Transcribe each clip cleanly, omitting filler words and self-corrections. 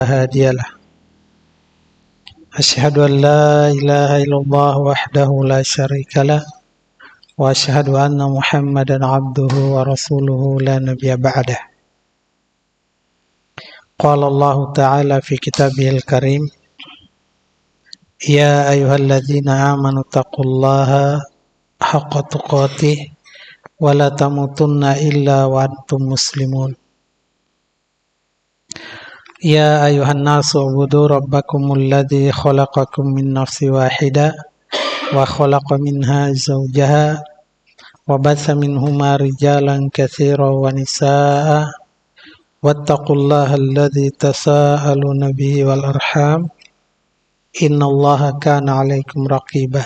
هادي له أشهد أن لا إله إلا الله وحده لا شريك له وأشهد أن محمدا عبده ورسوله لا نبي بعده قال الله تعالى في كتابه الكريم يا أيها الذين آمنوا اتقوا الله حق تقاته ولا تموتن إلا وأنتم مسلمون يا أيها الناس اعبدوا ربكم الذي خلقكم من نفس واحدة وخلق منها زوجها وبث منهما رجالا كثيرا ونساء واتقوا الله الذي تساءلون به والأرحام إن الله كان عليكم رقيبا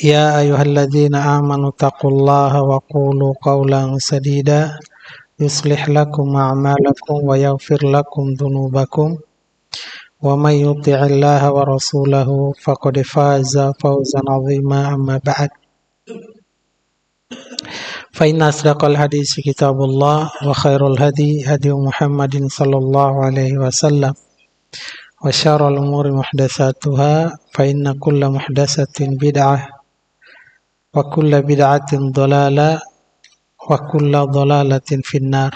يا أيها الذين آمنوا اتقوا الله وقولوا قولا سديدا يصلح لكم أعمالكم ويغفر لكم ذنوبكم ومن يطع الله ورسوله فقد فاز فوزا عظيما أما بعد فإن أصدق الحديث كتاب الله وخير الهدي هدي محمد صلى الله عليه وسلم وشر الأمور محدثاتها فإن كل محدثة بدعة وكل بدعة ضلالة وكل ضلالة في النار.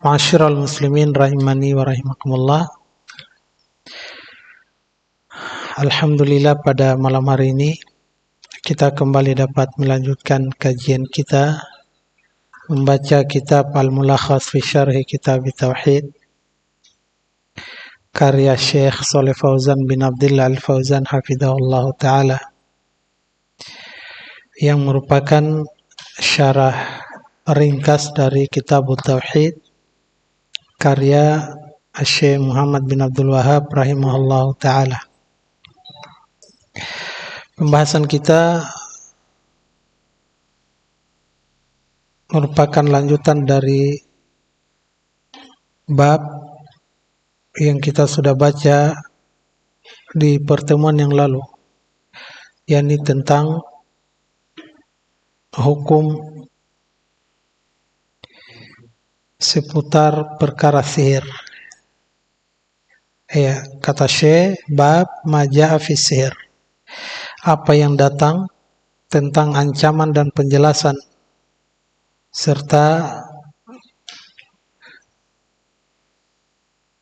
Ma'asyiral muslimin rahimani wa rahimakumullah. Alhamdulillah pada malam hari ini kita kembali dapat melanjutkan kajian kita membaca kitab Al-Mulakhas fi Syarhi Kitab Tauhid karya Syekh Shalih Fauzan bin Abdullah Al-Fauzan hafizahullah taala yang merupakan syarah ringkas dari Kitab Tauhid karya Syekh Muhammad bin Abdul Wahhab rahimahullah taala. Pembahasan kita merupakan lanjutan dari bab yang kita sudah baca di pertemuan yang lalu, yakni tentang hukum seputar perkara sihir. Ya, kata Syekh, bab maja'a fi sihir. Apa yang datang tentang ancaman dan penjelasan serta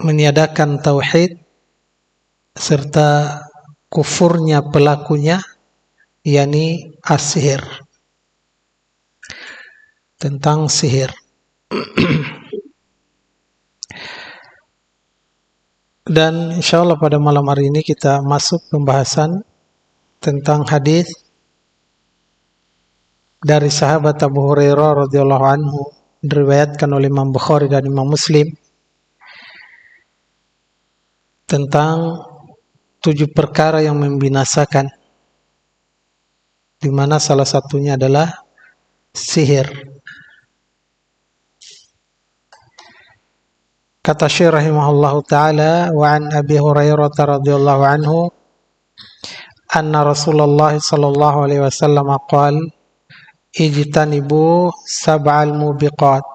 meniadakan tauhid serta kufurnya pelakunya, yakni as-sihir. Tentang sihir. Dan insyaallah pada malam hari ini kita masuk pembahasan tentang hadis dari sahabat Abu Hurairah radhiyallahu anhu diriwayatkan oleh Imam Bukhari dan Imam Muslim tentang 7 perkara yang membinasakan, di mana salah satunya adalah sihir. Kata Syekh rahimahullahu taala, wa an Abi Hurairah radhiyallahu anhu anna Rasulullah sallallahu alaihi wasallam qala ijtanibu sab'al mubiqat.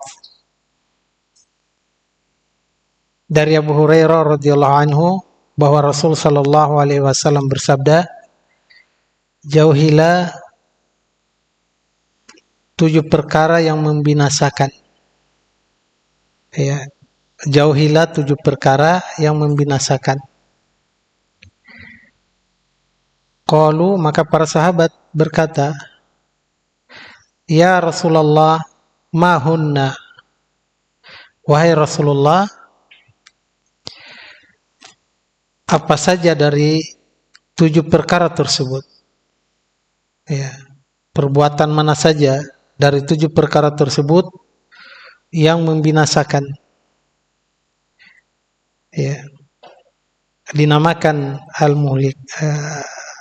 Dari Abu Hurairah radhiyallahu anhu bahwa Rasul sallallahu alaihi wasallam bersabda, jauhilah 7 perkara yang membinasakan. Ya, jauhilah 7 perkara yang membinasakan. Qalu, maka para sahabat berkata, ya Rasulullah, ma hunna? Wahai Rasulullah, apa saja dari 7 perkara tersebut? Ya, perbuatan mana saja dari 7 perkara tersebut yang membinasakan? Ya, dinamakan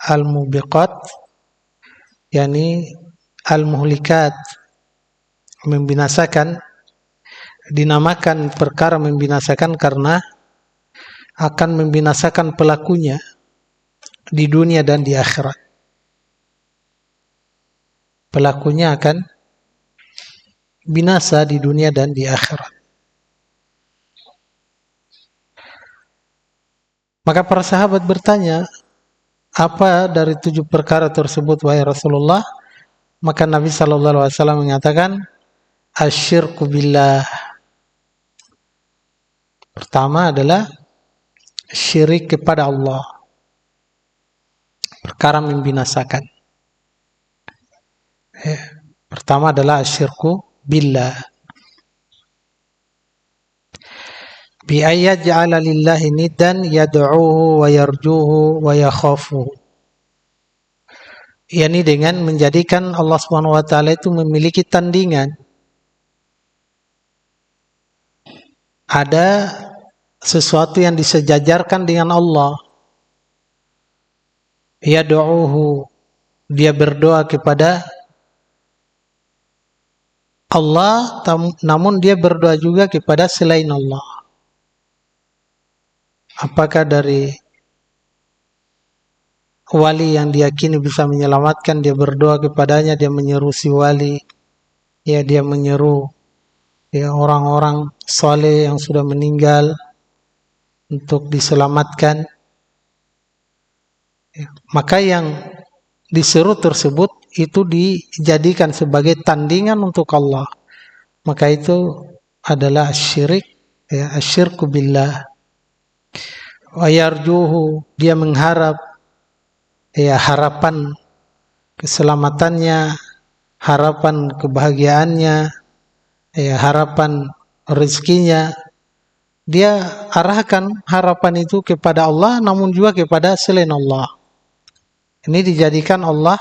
al-mubiqat, yakni al-muhlikat, membinasakan. Dinamakan perkara membinasakan karena akan membinasakan pelakunya di dunia dan di akhirat. Pelakunya akan binasa di dunia dan di akhirat. Maka para sahabat bertanya, apa dari 7 perkara tersebut wahai Rasulullah? Maka Nabi sallallahu alaihi wasallam mengatakan, asyirku billah. Pertama adalah syirik kepada Allah. Perkara membinasakan. Pertama adalah asyirku billah. Bi ayat ja'ala lillahi niddan yad'uhu wa yarjuhu wa yakhafuhu. Yani dengan menjadikan Allah Subhanahu wa taala itu memiliki tandingan. Ada sesuatu yang disejajarkan dengan Allah. Yad'uhu, dia berdoa kepada Allah, namun dia berdoa juga kepada selain Allah. Apakah dari wali yang diyakini bisa menyelamatkan, dia berdoa kepadanya, dia menyeru si wali, ya dia menyeru ya orang-orang soleh yang sudah meninggal untuk diselamatkan. Ya, maka yang diseru tersebut itu dijadikan sebagai tandingan untuk Allah. Maka itu adalah syirik, ya, asyirku billah. Wa yarjuhu, dia mengharap, ya, harapan keselamatannya, harapan kebahagiaannya, ya, harapan rezekinya. Dia arahkan harapan itu kepada Allah, namun juga kepada selain Allah. Ini dijadikan Allah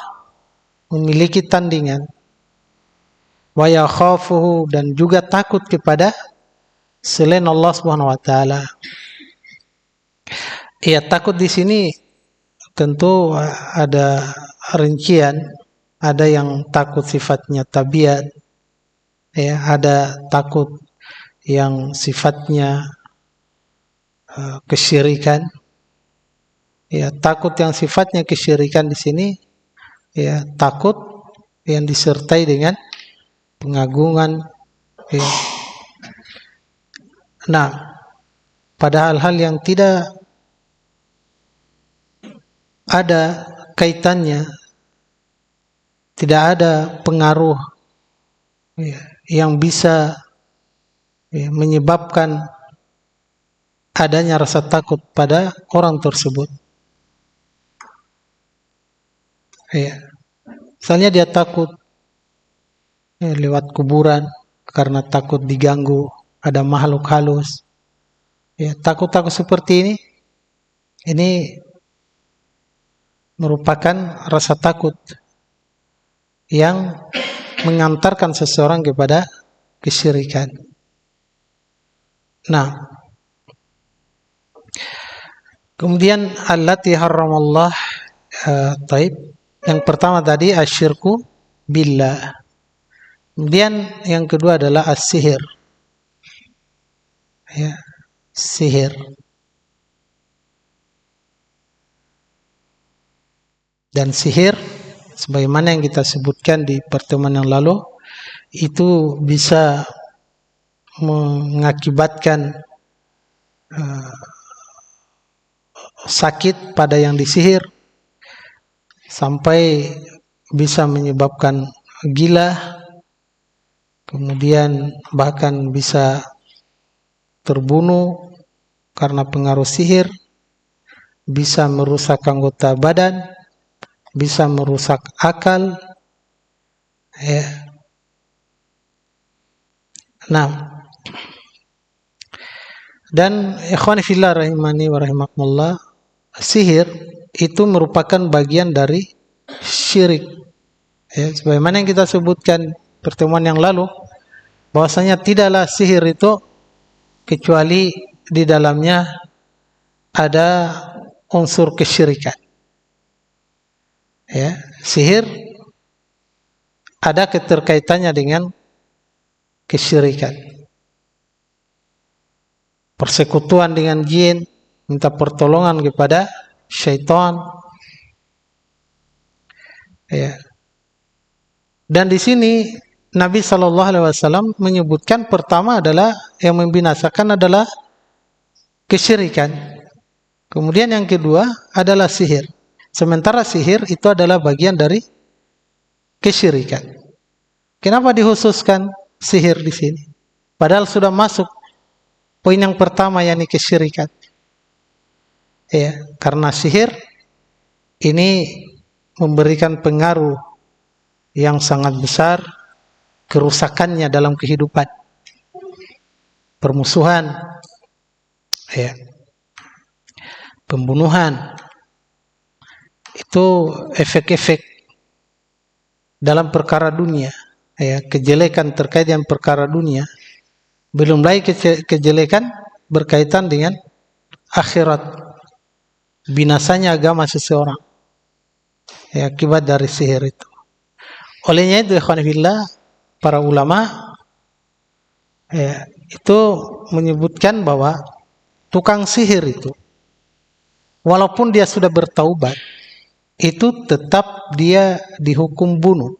memiliki tandingan. Wa yakhafuhu, dan juga takut kepada selain Allah Subhanahu wa taala. Ya, takut di sini tentu ada rincian, ada yang takut sifatnya tabiat, ya, ada takut yang sifatnya kesyirikan. Ya, takut yang sifatnya kesyirikan di sini, ya, takut yang disertai dengan pengagungan. Ya. Nah, pada hal-hal yang tidak ada kaitannya, tidak ada pengaruh, ya, yang bisa, ya, menyebabkan adanya rasa takut pada orang tersebut. Ya. Misalnya dia takut, ya, lewat kuburan karena takut diganggu, ada makhluk halus. Ya, takut-takut seperti ini merupakan rasa takut yang mengantarkan seseorang kepada kesyirikan. Nah, kemudian allati haramallah, taib. Yang pertama tadi asyirku billah. Kemudian yang kedua adalah as-sihir. Ya, sihir. Dan sihir, sebagaimana yang kita sebutkan di pertemuan yang lalu, itu bisa mengakibatkan sakit pada yang disihir, sampai bisa menyebabkan gila, kemudian bahkan bisa terbunuh karena pengaruh sihir, bisa merusak anggota badan, bisa merusak akal. Ya. Nah, dan ikhwani fillah rahimani wa rahimakumullah, sihir itu merupakan bagian dari syirik. Ya, sebagaimana yang kita sebutkan pertemuan yang lalu, bahwasanya tidaklah sihir itu kecuali di dalamnya ada unsur kesyirikan. Ya, sihir ada keterkaitannya dengan kesyirikan. Persekutuan dengan jin, minta pertolongan kepada syaitan. Ya. Dan di sini Nabi Shallallahu Alaihi Wasallam menyebutkan pertama adalah yang membinasakan adalah kesyirikan. Kemudian yang kedua adalah sihir. Sementara sihir itu adalah bagian dari kesyirikan. Kenapa dikhususkan sihir di sini? Padahal sudah masuk poin yang pertama, yakni kesyirikan. Ya, karena sihir ini memberikan pengaruh yang sangat besar, kerusakannya dalam kehidupan, permusuhan, ya, pembunuhan, itu efek-efek dalam perkara dunia, ya, kejelekan terkait dengan perkara dunia, belum lagi kejelekan berkaitan dengan akhirat, binasanya agama seseorang, ya, akibat dari sihir itu. Olehnya itu, ikhwan fillah, para ulama ya, itu menyebutkan bahwa tukang sihir itu, walaupun dia sudah bertaubat, itu tetap dia dihukum bunuh.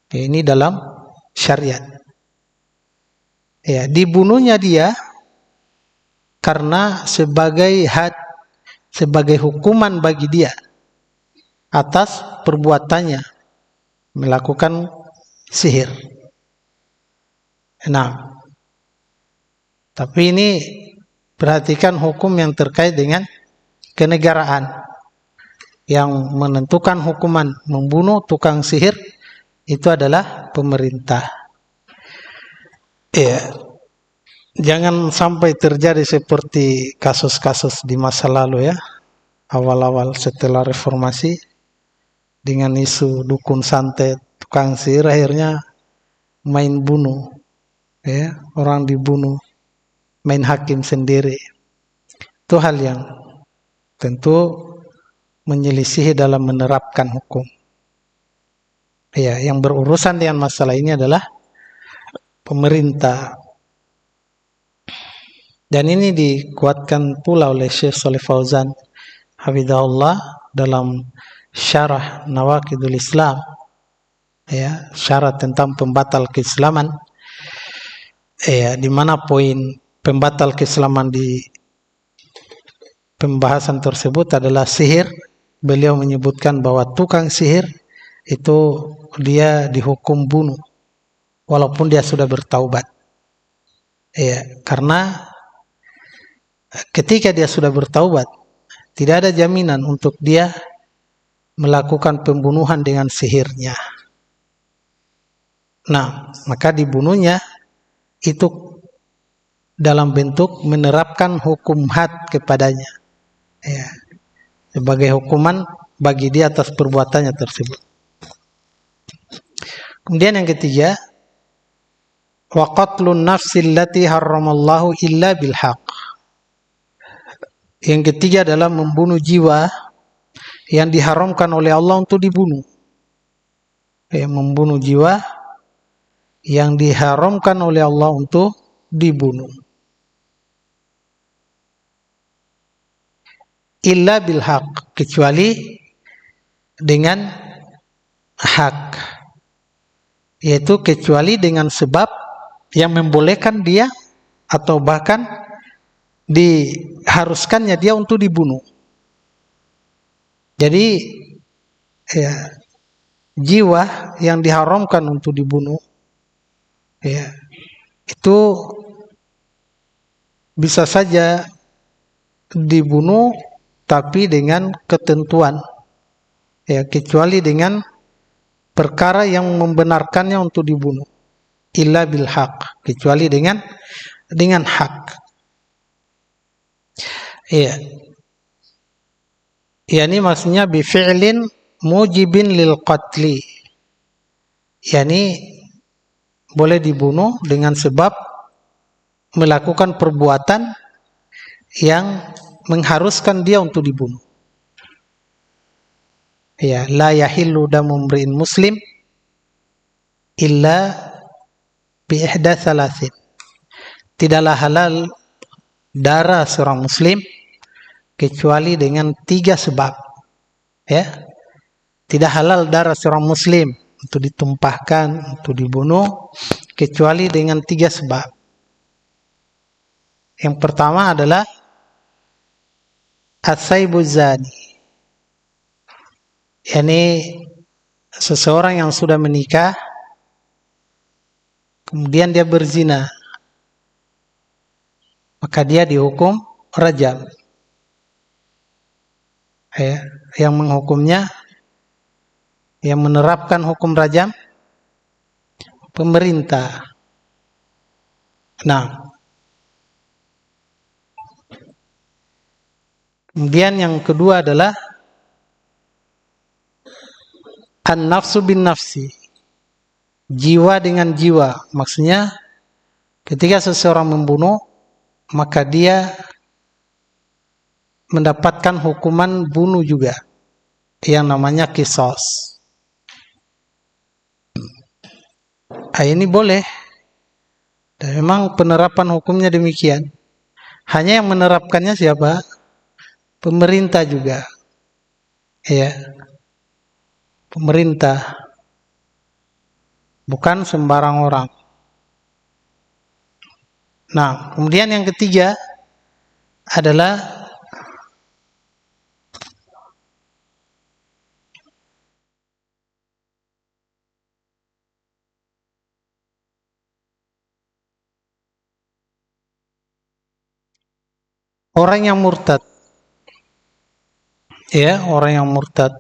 Ya, ini dalam syariat. Ya, dibunuhnya dia karena sebagai had, sebagai hukuman bagi dia atas perbuatannya melakukan sihir. Nah, tapi ini perhatikan hukum yang terkait dengan kenegaraan. Yang menentukan hukuman membunuh tukang sihir itu adalah pemerintah. Ya, jangan sampai terjadi seperti kasus-kasus di masa lalu, ya, awal-awal setelah reformasi, dengan isu dukun santet, tukang sihir, akhirnya main bunuh, ya, orang dibunuh, main hakim sendiri. Itu hal yang tentu menyelisihi dalam menerapkan hukum. Ya, yang berurusan dengan masalah ini adalah pemerintah. Dan ini dikuatkan pula oleh Syekh Shalih Fauzan hafizahullah dalam syarah Nawaqidul Islam, ya, syarah tentang pembatal keislaman, ya, di mana poin pembatal keislaman di pembahasan tersebut adalah sihir. Beliau menyebutkan bahwa tukang sihir itu dia dihukum bunuh walaupun dia sudah bertaubat, ya, karena ketika dia sudah bertaubat tidak ada jaminan untuk dia melakukan pembunuhan dengan sihirnya. Nah, maka dibunuhnya itu dalam bentuk menerapkan hukum had kepadanya, ya, sebagai hukuman bagi dia atas perbuatannya tersebut. Kemudian yang ketiga, wa qatlun nafsil lati harramallahu illa bil haqq. Yang ketiga adalah membunuh jiwa yang diharamkan oleh Allah untuk dibunuh. Ya, membunuh jiwa yang diharamkan oleh Allah untuk dibunuh. Illa bil haq, kecuali dengan hak, yaitu kecuali dengan sebab yang membolehkan dia atau bahkan diharuskannya dia untuk dibunuh. Jadi ya, jiwa yang diharamkan untuk dibunuh, ya, itu bisa saja dibunuh tapi dengan ketentuan, ya, kecuali dengan perkara yang membenarkannya untuk dibunuh. Illa bil haq, kecuali dengan hak. Ya, yani maksudnya bi fi'lin mujibin lil qatli, yani boleh dibunuh dengan sebab melakukan perbuatan yang mengharuskan dia untuk dibunuh. Ya, la yahillu damu mri'in muslim illa bi ihda thalathin. Tidaklah halal darah seorang muslim kecuali dengan 3 sebab. Ya. Tidak halal darah seorang muslim untuk ditumpahkan, untuk dibunuh kecuali dengan 3 sebab. Yang pertama adalah as-saibu zani, yakni seseorang yang sudah menikah kemudian dia berzina, maka dia dihukum rajam. Ya, yang menghukumnya, yang menerapkan hukum rajam, pemerintah. Nah, kemudian yang kedua adalah an-nafsu bin nafsi, jiwa dengan jiwa. Maksudnya ketika seseorang membunuh, maka dia mendapatkan hukuman bunuh juga, yang namanya qisas. Ini boleh, dan memang penerapan hukumnya demikian. Hanya yang menerapkannya siapa? Pemerintah juga. Ya, pemerintah, bukan sembarang orang. Nah, kemudian yang ketiga adalah orang yang murtad. Ya, orang yang murtad.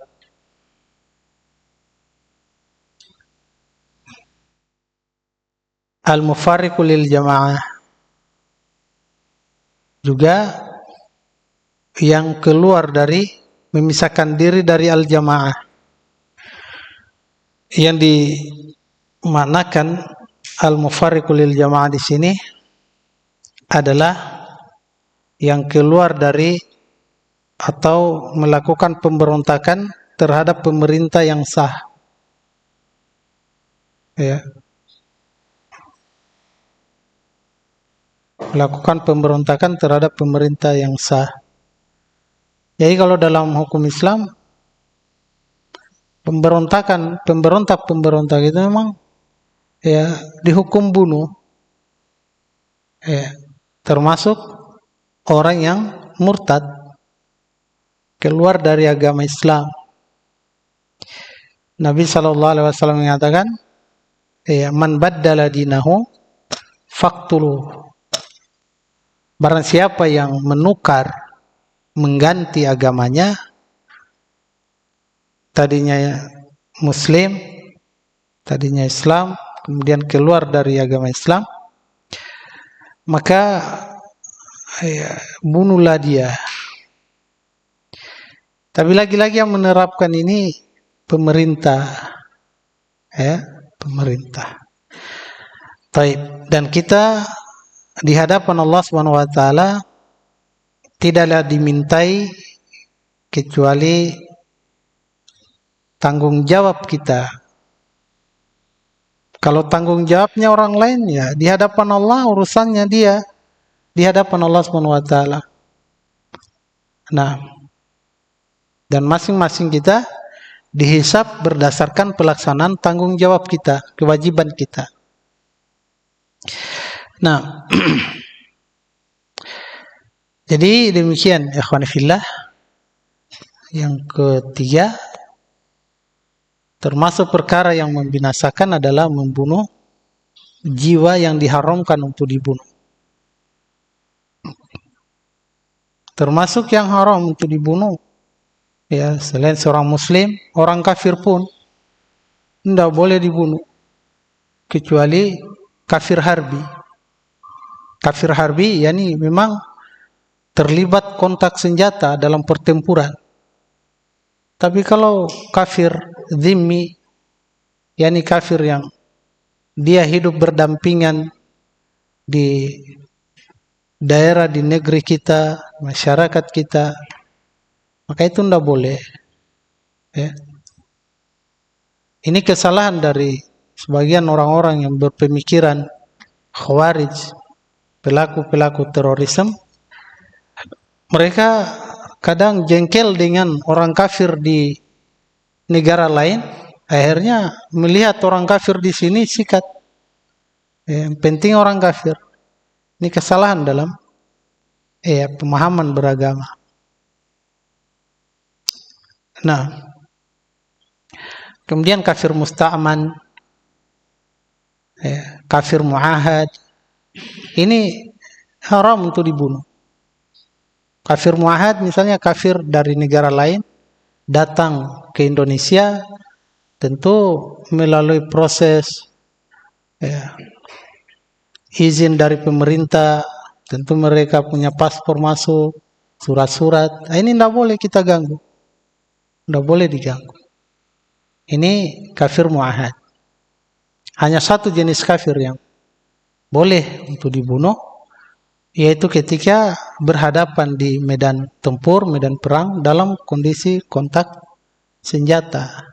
Al-mufarriqu lil jamaah, juga yang keluar dari, memisahkan diri dari al-jamaah. Yang dimaknakan al-mufarriqu lil jamaah di sini adalah yang keluar dari atau melakukan pemberontakan terhadap pemerintah yang sah. Ya. Melakukan pemberontakan terhadap pemerintah yang sah. Jadi kalau dalam hukum Islam, pemberontak itu memang ya dihukum bunuh. Ya, termasuk orang yang murtad, keluar dari agama Islam. Nabi SAW mengatakan, ya, man baddala dinahu faqtuluh. Barang siapa yang menukar, mengganti agamanya, tadinya Muslim, tadinya Islam, kemudian keluar dari agama Islam, maka ya, bunuhlah dia. Tapi lagi-lagi yang menerapkan ini pemerintah, ya, pemerintah. Baik, dan kita di hadapan Allah Subhanahu wa taala tidaklah dimintai kecuali tanggung jawab kita. Kalau tanggung jawabnya orang lain, ya di hadapan Allah urusannya dia, di hadapan Allah Subhanahu wa taala. Nah, dan masing-masing kita dihisab berdasarkan pelaksanaan tanggung jawab kita, kewajiban kita. Nah, jadi demikian ikhwan fillah. Yang ketiga, termasuk perkara yang membinasakan adalah membunuh jiwa yang diharamkan untuk dibunuh. Termasuk yang haram untuk dibunuh, ya, selain seorang muslim, orang kafir pun tidak boleh dibunuh, kecuali kafir harbi. Kafir harbi, yakni memang terlibat kontak senjata dalam pertempuran. Tapi kalau kafir zimmi, yakni kafir yang dia hidup berdampingan di daerah, di negeri kita, masyarakat kita, maka itu tidak boleh. Ya. Ini kesalahan dari sebagian orang-orang yang berpemikiran khawarij, pelaku-pelaku terorisme. Mereka kadang jengkel dengan orang kafir di negara lain, akhirnya melihat orang kafir di sini sikat. Yang penting orang kafir. Ini kesalahan dalam pemahaman beragama. Nah, kemudian kafir musta'man, ya, kafir muahad, ini haram untuk dibunuh. Kafir muahad misalnya kafir dari negara lain datang ke Indonesia, tentu melalui proses, ya, izin dari pemerintah, tentu mereka punya paspor masuk, surat-surat. Nah, ini tidak boleh kita ganggu, tidak boleh diganggu. Ini kafir muahad. Hanya satu jenis kafir yang boleh untuk dibunuh, yaitu ketika berhadapan di medan tempur, medan perang dalam kondisi kontak senjata,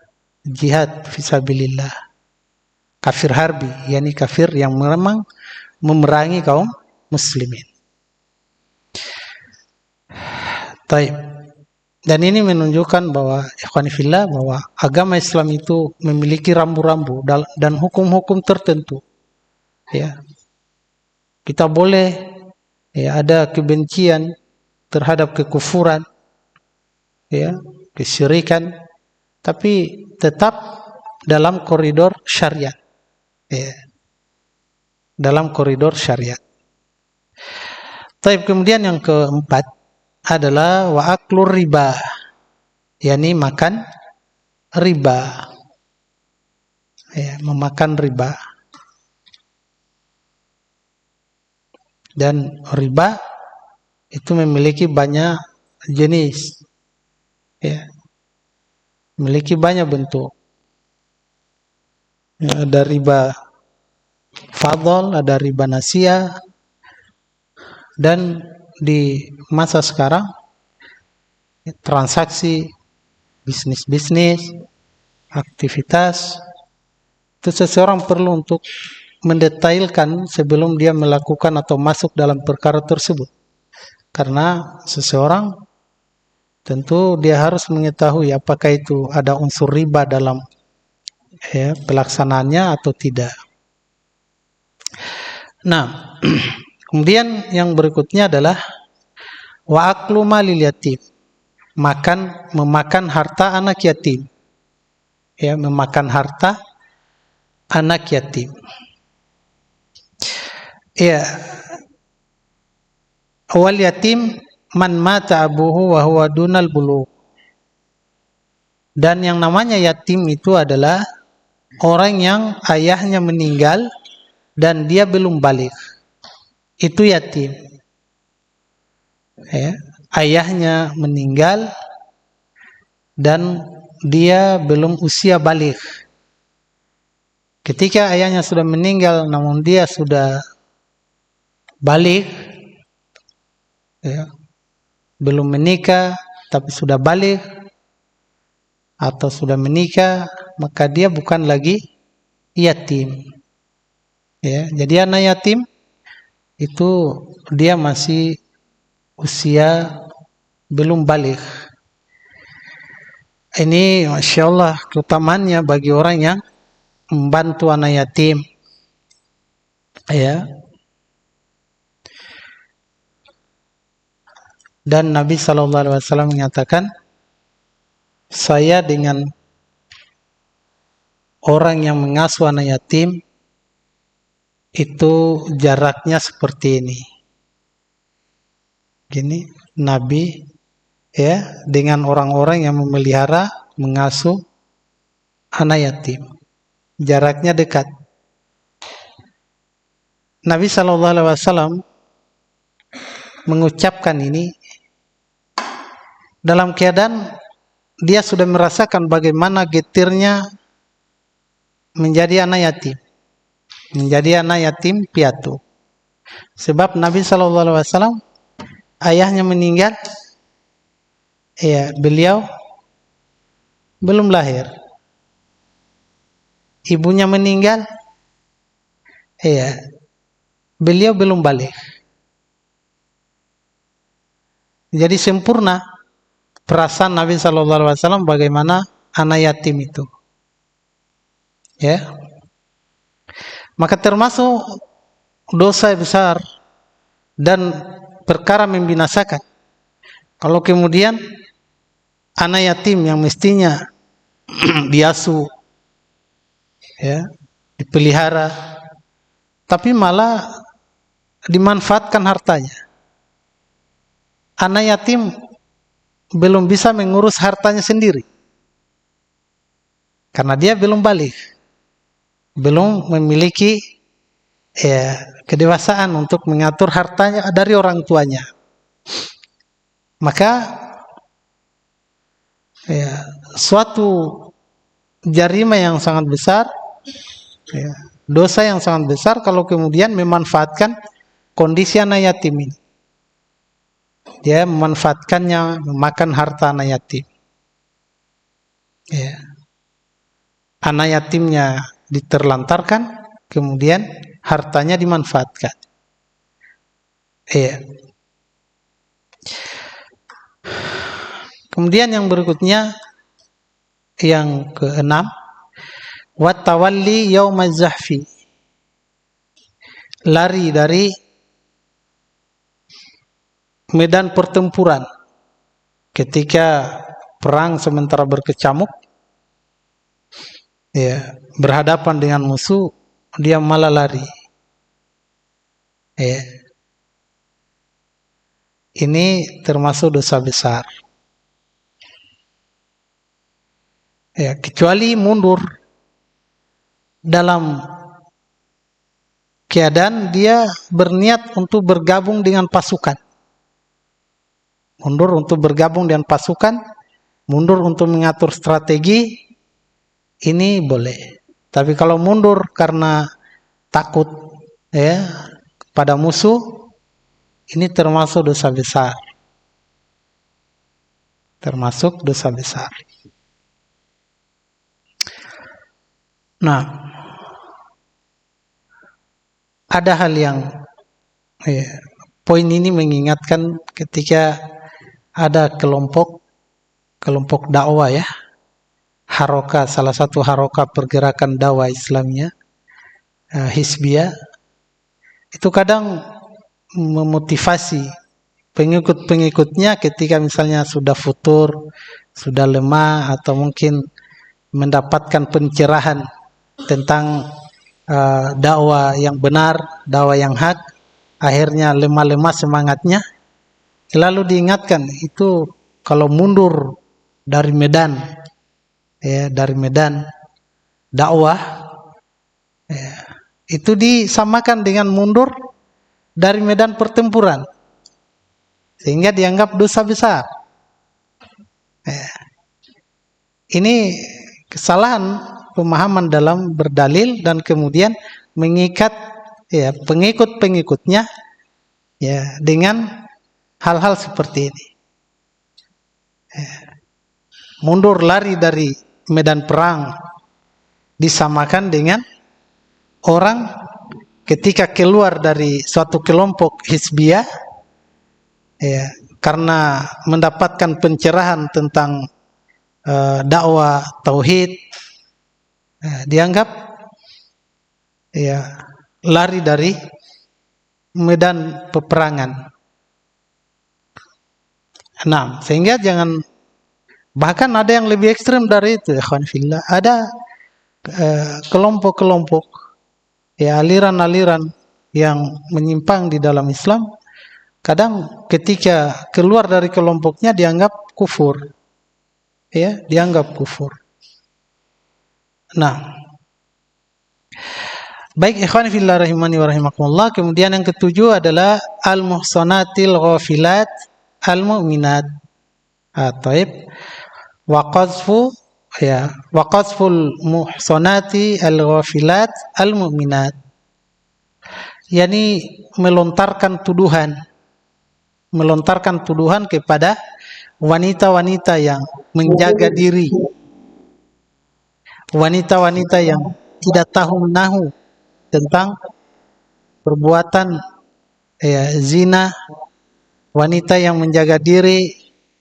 jihad fisabilillah. Kafir harbi, yakni kafir yang memang memerangi kaum muslimin. Taib. Dan ini menunjukkan bahwa ikhwan fillah, bahwa agama Islam itu memiliki rambu-rambu dan hukum-hukum tertentu. Ya. Kita boleh, ya, ada kebencian terhadap kekufuran, ya, kesyirikan, tapi tetap dalam koridor syariat. Ya. Dalam koridor syariat. Taib. Kemudian yang keempat adalah wa aklur riba, yakni makan riba, ya, memakan riba. Dan riba itu memiliki banyak jenis, ya, memiliki banyak bentuk. Ya, ada riba fadl, ada riba nasiah, dan di masa sekarang transaksi bisnis, aktivitas, itu seseorang perlu untuk mendetailkan sebelum dia melakukan atau masuk dalam perkara tersebut. Karena seseorang tentu dia harus mengetahui apakah itu ada unsur riba dalam, ya, pelaksanaannya atau tidak. Nah, kemudian yang berikutnya adalah wa aklu malil yatim, memakan harta anak yatim. Ya, memakan harta anak yatim. Ya, wal yatim man mata abuhu wa huwa dunal bulugh. Dan yang namanya yatim itu adalah orang yang ayahnya meninggal dan dia belum balik. Itu yatim. Ya, ayahnya meninggal dan dia belum usia balik. Ketika ayahnya sudah meninggal namun dia sudah balik, ya, belum menikah tapi sudah balik atau sudah menikah, maka dia bukan lagi yatim. Ya, jadi anak yatim itu dia masih usia belum balik. Ini Masya Allah keutamaannya bagi orang yang membantu anak yatim. Ya. Dan Nabi SAW menyatakan, saya dengan orang yang mengasuh anak yatim itu jaraknya seperti ini. Gini, Nabi, ya, dengan orang-orang yang memelihara, mengasuh anak yatim, jaraknya dekat. Nabi SAW mengucapkan ini dalam keadaan dia sudah merasakan bagaimana getirnya menjadi anak yatim, menjadi anak yatim piatu. Sebab Nabi SAW ayahnya meninggal, ya, beliau belum lahir. Ibunya meninggal, ya, beliau belum balik. Jadi sempurna perasaan Nabi SAW bagaimana anak yatim itu. Ya, maka termasuk dosa besar dan perkara membinasakan kalau kemudian anak yatim yang mestinya diasuh, ya, dipelihara, tapi malah dimanfaatkan hartanya. Anak yatim belum bisa mengurus hartanya sendiri karena dia belum balik, belum memiliki kedewasaan untuk mengatur hartanya dari orang tuanya. Maka suatu jarima yang sangat besar, dosa yang sangat besar kalau kemudian memanfaatkan kondisi anak yatim ini. Dia memanfaatkannya, memakan harta anak yatim. Anak yatimnya diterlantarkan, kemudian hartanya dimanfaatkan. Kemudian yang berikutnya, yang keenam, watawalli yaumaz zahfi, lari dari medan pertempuran ketika perang sementara berkecamuk, berhadapan dengan musuh, dia malah lari. Ini termasuk dosa besar. Kecuali mundur dalam keadaan dia berniat untuk bergabung dengan pasukan. Mundur untuk bergabung dengan pasukan, mundur untuk mengatur strategi, ini boleh. Tapi kalau mundur karena takut pada musuh, ini termasuk dosa besar. Termasuk dosa besar. Nah, ada hal yang poin ini mengingatkan ketika ada kelompok dakwah, haroka, salah satu haroka pergerakan dakwah Islamnya, Hizbiyah, itu kadang memotivasi pengikut-pengikutnya ketika misalnya sudah futur, sudah lemah, atau mungkin mendapatkan pencerahan tentang dakwah yang benar, dakwah yang hak, akhirnya lemah-lemah semangatnya, lalu diingatkan itu kalau mundur dari medan, dari medan dakwah, itu disamakan dengan mundur dari medan pertempuran, sehingga dianggap dosa besar. Ini kesalahan pemahaman dalam berdalil dan kemudian mengikat pengikut-pengikutnya dengan hal-hal seperti ini. Mundur lari dari medan perang disamakan dengan orang ketika keluar dari suatu kelompok hizbiyah karena mendapatkan pencerahan tentang dakwah tauhid, dianggap lari dari medan peperangan. Nah, sehingga jangan, bahkan ada yang lebih ekstrem dari itu, ikhwan fillah. Ada kelompok-kelompok, aliran-aliran yang menyimpang di dalam Islam, kadang ketika keluar dari kelompoknya dianggap kufur, dianggap kufur. Nah, baik ikhwan fillah rahimani wa rahimakumullah. Kemudian yang ketujuh adalah al-muhsanatil ghafilat al-mu'minat. Taib. Wa qazful muhsanati al-ghafilat al-mu'minat. Yani melontarkan tuduhan kepada wanita-wanita yang menjaga diri, wanita-wanita yang tidak tahu menahu tentang perbuatan zina, wanita yang menjaga diri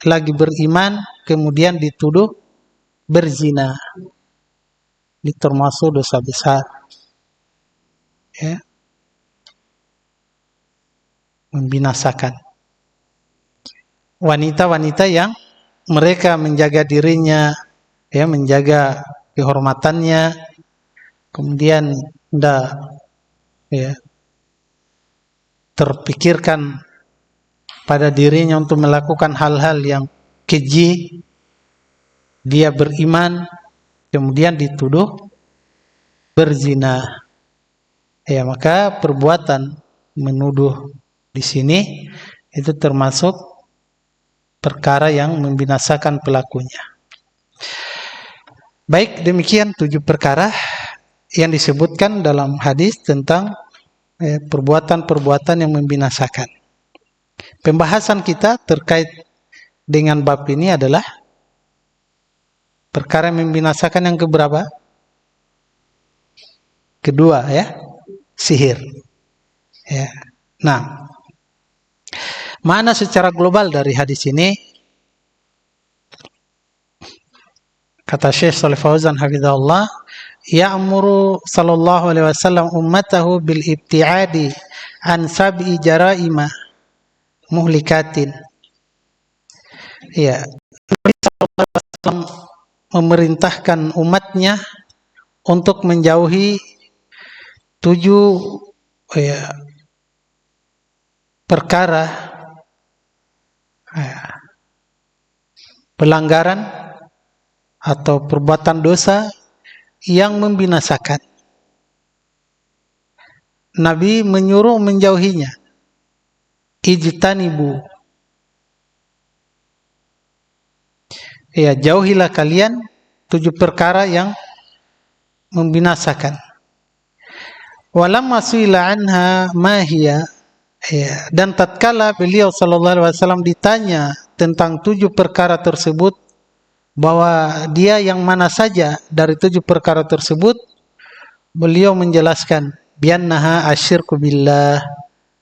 lagi beriman kemudian dituduh berzina. Ini termasuk dosa besar, membinasakan wanita-wanita yang mereka menjaga dirinya, ya, menjaga kehormatannya, kemudian tidak, ya, terpikirkan pada dirinya untuk melakukan hal-hal yang keji, dia beriman, kemudian dituduh berzina. Ya, maka perbuatan menuduh di sini itu termasuk perkara yang membinasakan pelakunya. Baik, demikian 7 perkara yang disebutkan dalam hadis tentang perbuatan-perbuatan yang membinasakan. Pembahasan kita terkait dengan bab ini adalah perkara yang membinasakan yang keberapa? Kedua, ya, sihir. Ya. Nah, makna secara global dari hadis ini, kata Syekh Shalih Fauzan hafizahullah, ya'muru sallallahu alaihi wasallam ummatahu bil ibtiadi an sab'i jaraima muhlikatin. Ya, Nabi sallallahu alaihi wasallam memerintahkan umatnya untuk menjauhi 7 perkara pelanggaran atau perbuatan dosa yang membinasakan. Nabi menyuruh menjauhinya. Ijtanibu. Ya, jauhilah kalian 7 perkara yang membinasakan. Walamma su'ila anha ma hiya, ya, dan tatkala beliau sallallahu alaihi wasallam ditanya tentang 7 perkara tersebut, bahwa dia yang mana saja dari 7 perkara tersebut, beliau menjelaskan biannaha asyirku billah,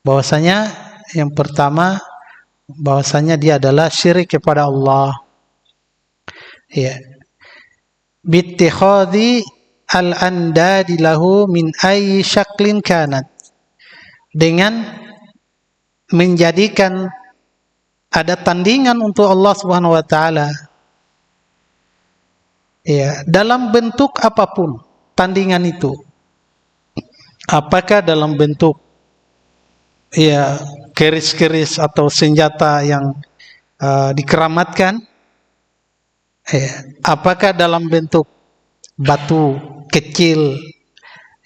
bahwasanya yang pertama, bahwasanya dia adalah syirik kepada Allah. Ya. Bittikhadhi al-andadi lahu min ayyi syaklin kanat, dengan menjadikan ada tandingan untuk Allah Subhanahu wa taala, ya, dalam bentuk apapun tandingan itu. Apakah dalam bentuk, ya, keris-keris atau senjata yang dikeramatkan, ya, apakah dalam bentuk batu kecil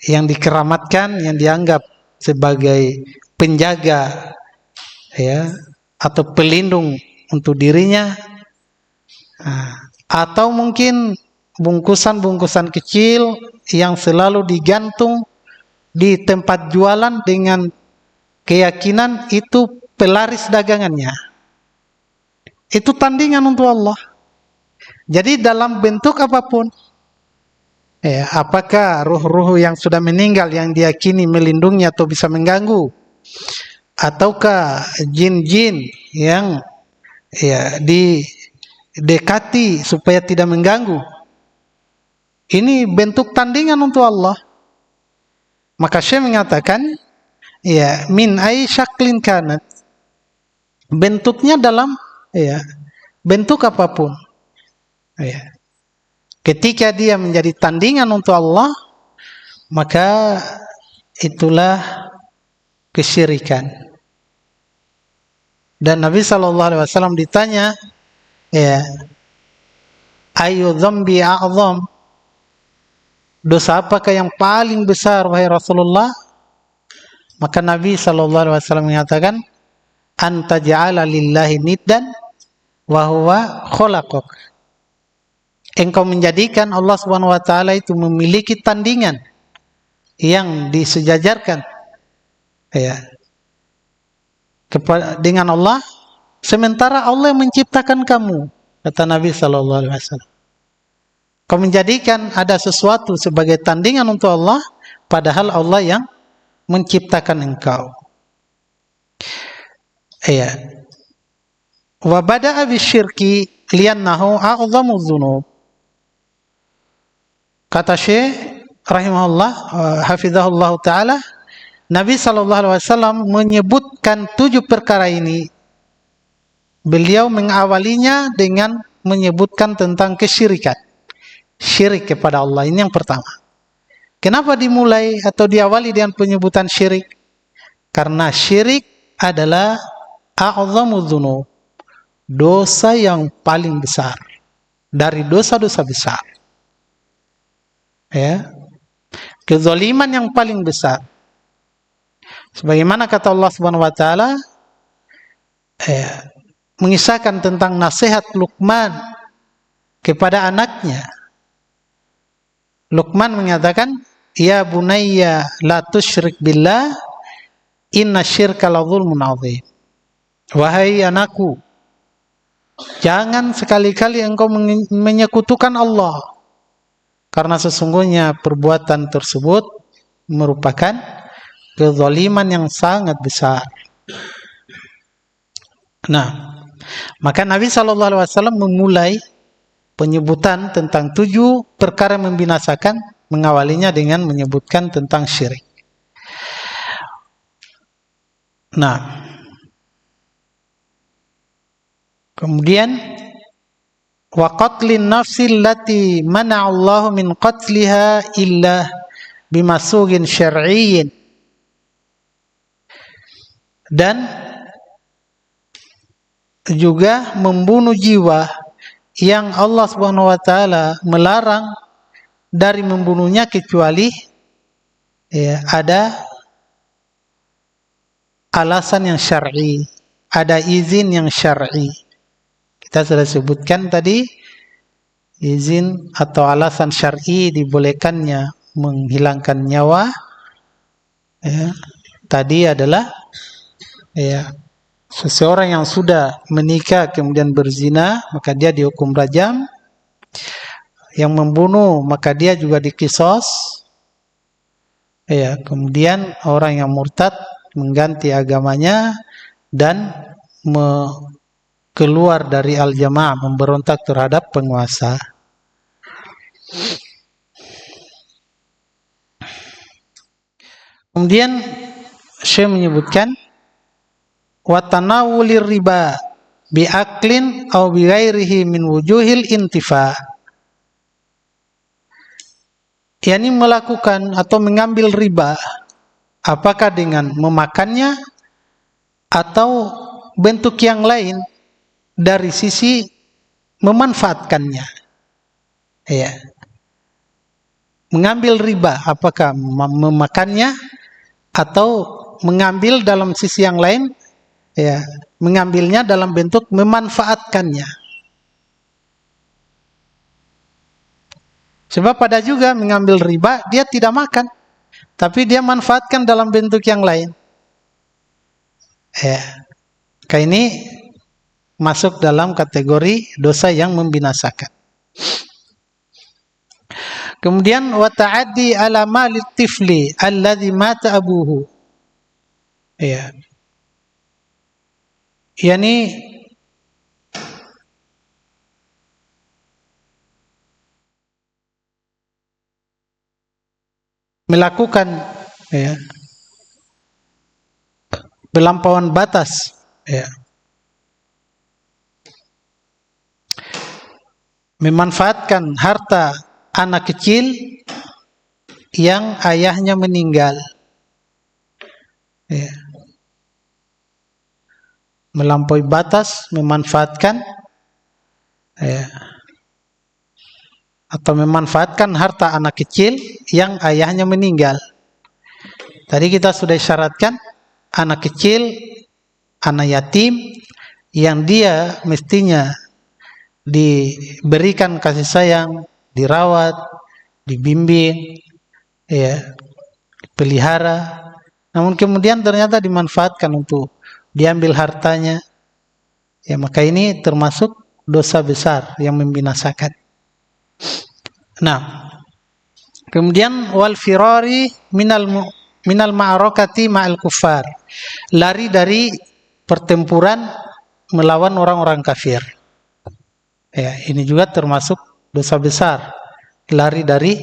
yang dikeramatkan, yang dianggap sebagai penjaga, ya, atau pelindung untuk dirinya, atau mungkin bungkusan-bungkusan kecil yang selalu digantung di tempat jualan dengan keyakinan itu pelaris dagangannya. Itu tandingan untuk Allah. Jadi dalam bentuk apapun, ya, apakah ruh-ruh yang sudah meninggal yang diyakini melindungi atau bisa mengganggu, ataukah jin-jin yang, ya, didekati supaya tidak mengganggu, ini bentuk tandingan untuk Allah. Maka Syekh mengatakan, ya, min ay syaklin kanat, bentuknya dalam, ya, bentuk apapun, ya, ketika dia menjadi tandingan untuk Allah, maka itulah kesyirikan. Dan Nabi SAW ditanya, ya, ayu dzambi a'zam, dosa apakah yang paling besar wahai Rasulullah? Maka Nabi SAW mengatakan, anta ja'ala lillahi niddan wa huwa khalaqak, engkau menjadikan Allah Subhanahu wa taala itu memiliki tandingan yang disejajarkan, ya, dengan Allah, sementara Allah yang menciptakan kamu, kata Nabi sallallahu alaihi wasallam. Kau menjadikan ada sesuatu sebagai tandingan untuk Allah, padahal Allah yang menciptakan engkau. Ya. Wa bada'a bisyirki li'annahu a'dhamu dzunub. Kata Syekh rahimahullah, hafizahullah ta'ala, Nabi SAW menyebutkan 7 perkara ini. Beliau mengawalinya dengan menyebutkan tentang kesyirikan. Syirik kepada Allah, ini yang pertama. Kenapa dimulai atau diawali dengan penyebutan syirik? Karena syirik adalah a'dhamudz dzunub, dosa yang paling besar dari dosa-dosa besar. Ya. Kezaliman yang paling besar. Sebagaimana kata Allah Subhanahu wa taala mengisahkan tentang nasihat Luqman kepada anaknya. Luqman mengatakan, "Ya bunayya la tusyrik billah, inna syirka la dzulmun adzim." Wahai anakku, jangan sekali-kali engkau menyekutukan Allah, karena sesungguhnya perbuatan tersebut merupakan kezaliman yang sangat besar. Nah, maka Nabi SAW memulai penyebutan tentang 7 perkara membinasakan, mengawalinya dengan menyebutkan tentang syirik. Nah, kemudian wa qatlin nafsi allati mana'allahu min qatliha illa bimasugin syar'iyyin, dan juga membunuh jiwa yang Allah Subhanahu wa taala melarang dari membunuhnya kecuali ada alasan yang syar'i, ada izin yang syar'i. Kita sudah sebutkan tadi izin atau alasan syar'i dibolehkannya menghilangkan nyawa. Tadi adalah seseorang yang sudah menikah kemudian berzina, maka dia dihukum rajam. Yang membunuh maka dia juga dikisos. Kemudian orang yang murtad mengganti agamanya dan keluar dari al-jamaah, memberontak terhadap penguasa. Kemudian Syekh menyebutkan wa tanawulir riba bi aklin aw bi ghairihi min wujuhil intifa, yakni melakukan atau mengambil riba apakah dengan memakannya atau bentuk yang lain dari sisi memanfaatkannya. Mengambil riba apakah memakannya atau mengambil dalam sisi yang lain, mengambilnya dalam bentuk memanfaatkannya. Sebab ada juga mengambil riba dia tidak makan, tapi dia manfaatkan dalam bentuk yang lain. Kayak ini masuk dalam kategori dosa yang membinasakan. Kemudian wa ta'addi ala malit tifli alladhi mata abuhu. Yani melakukan pelampauan batas, memanfaatkan harta anak kecil yang ayahnya meninggal. Melampaui batas, memanfaatkan atau memanfaatkan harta anak kecil yang ayahnya meninggal. Tadi kita sudah syaratkan anak kecil, anak yatim yang dia mestinya diberikan kasih sayang, dirawat, dibimbing, pelihara. Namun kemudian ternyata dimanfaatkan untuk diambil hartanya. Maka ini termasuk dosa besar yang membinasakan. Nah, kemudian wal firari minal ma'arakati ma'al kuffar, lari dari pertempuran melawan orang-orang kafir. Ini juga termasuk dosa besar, lari dari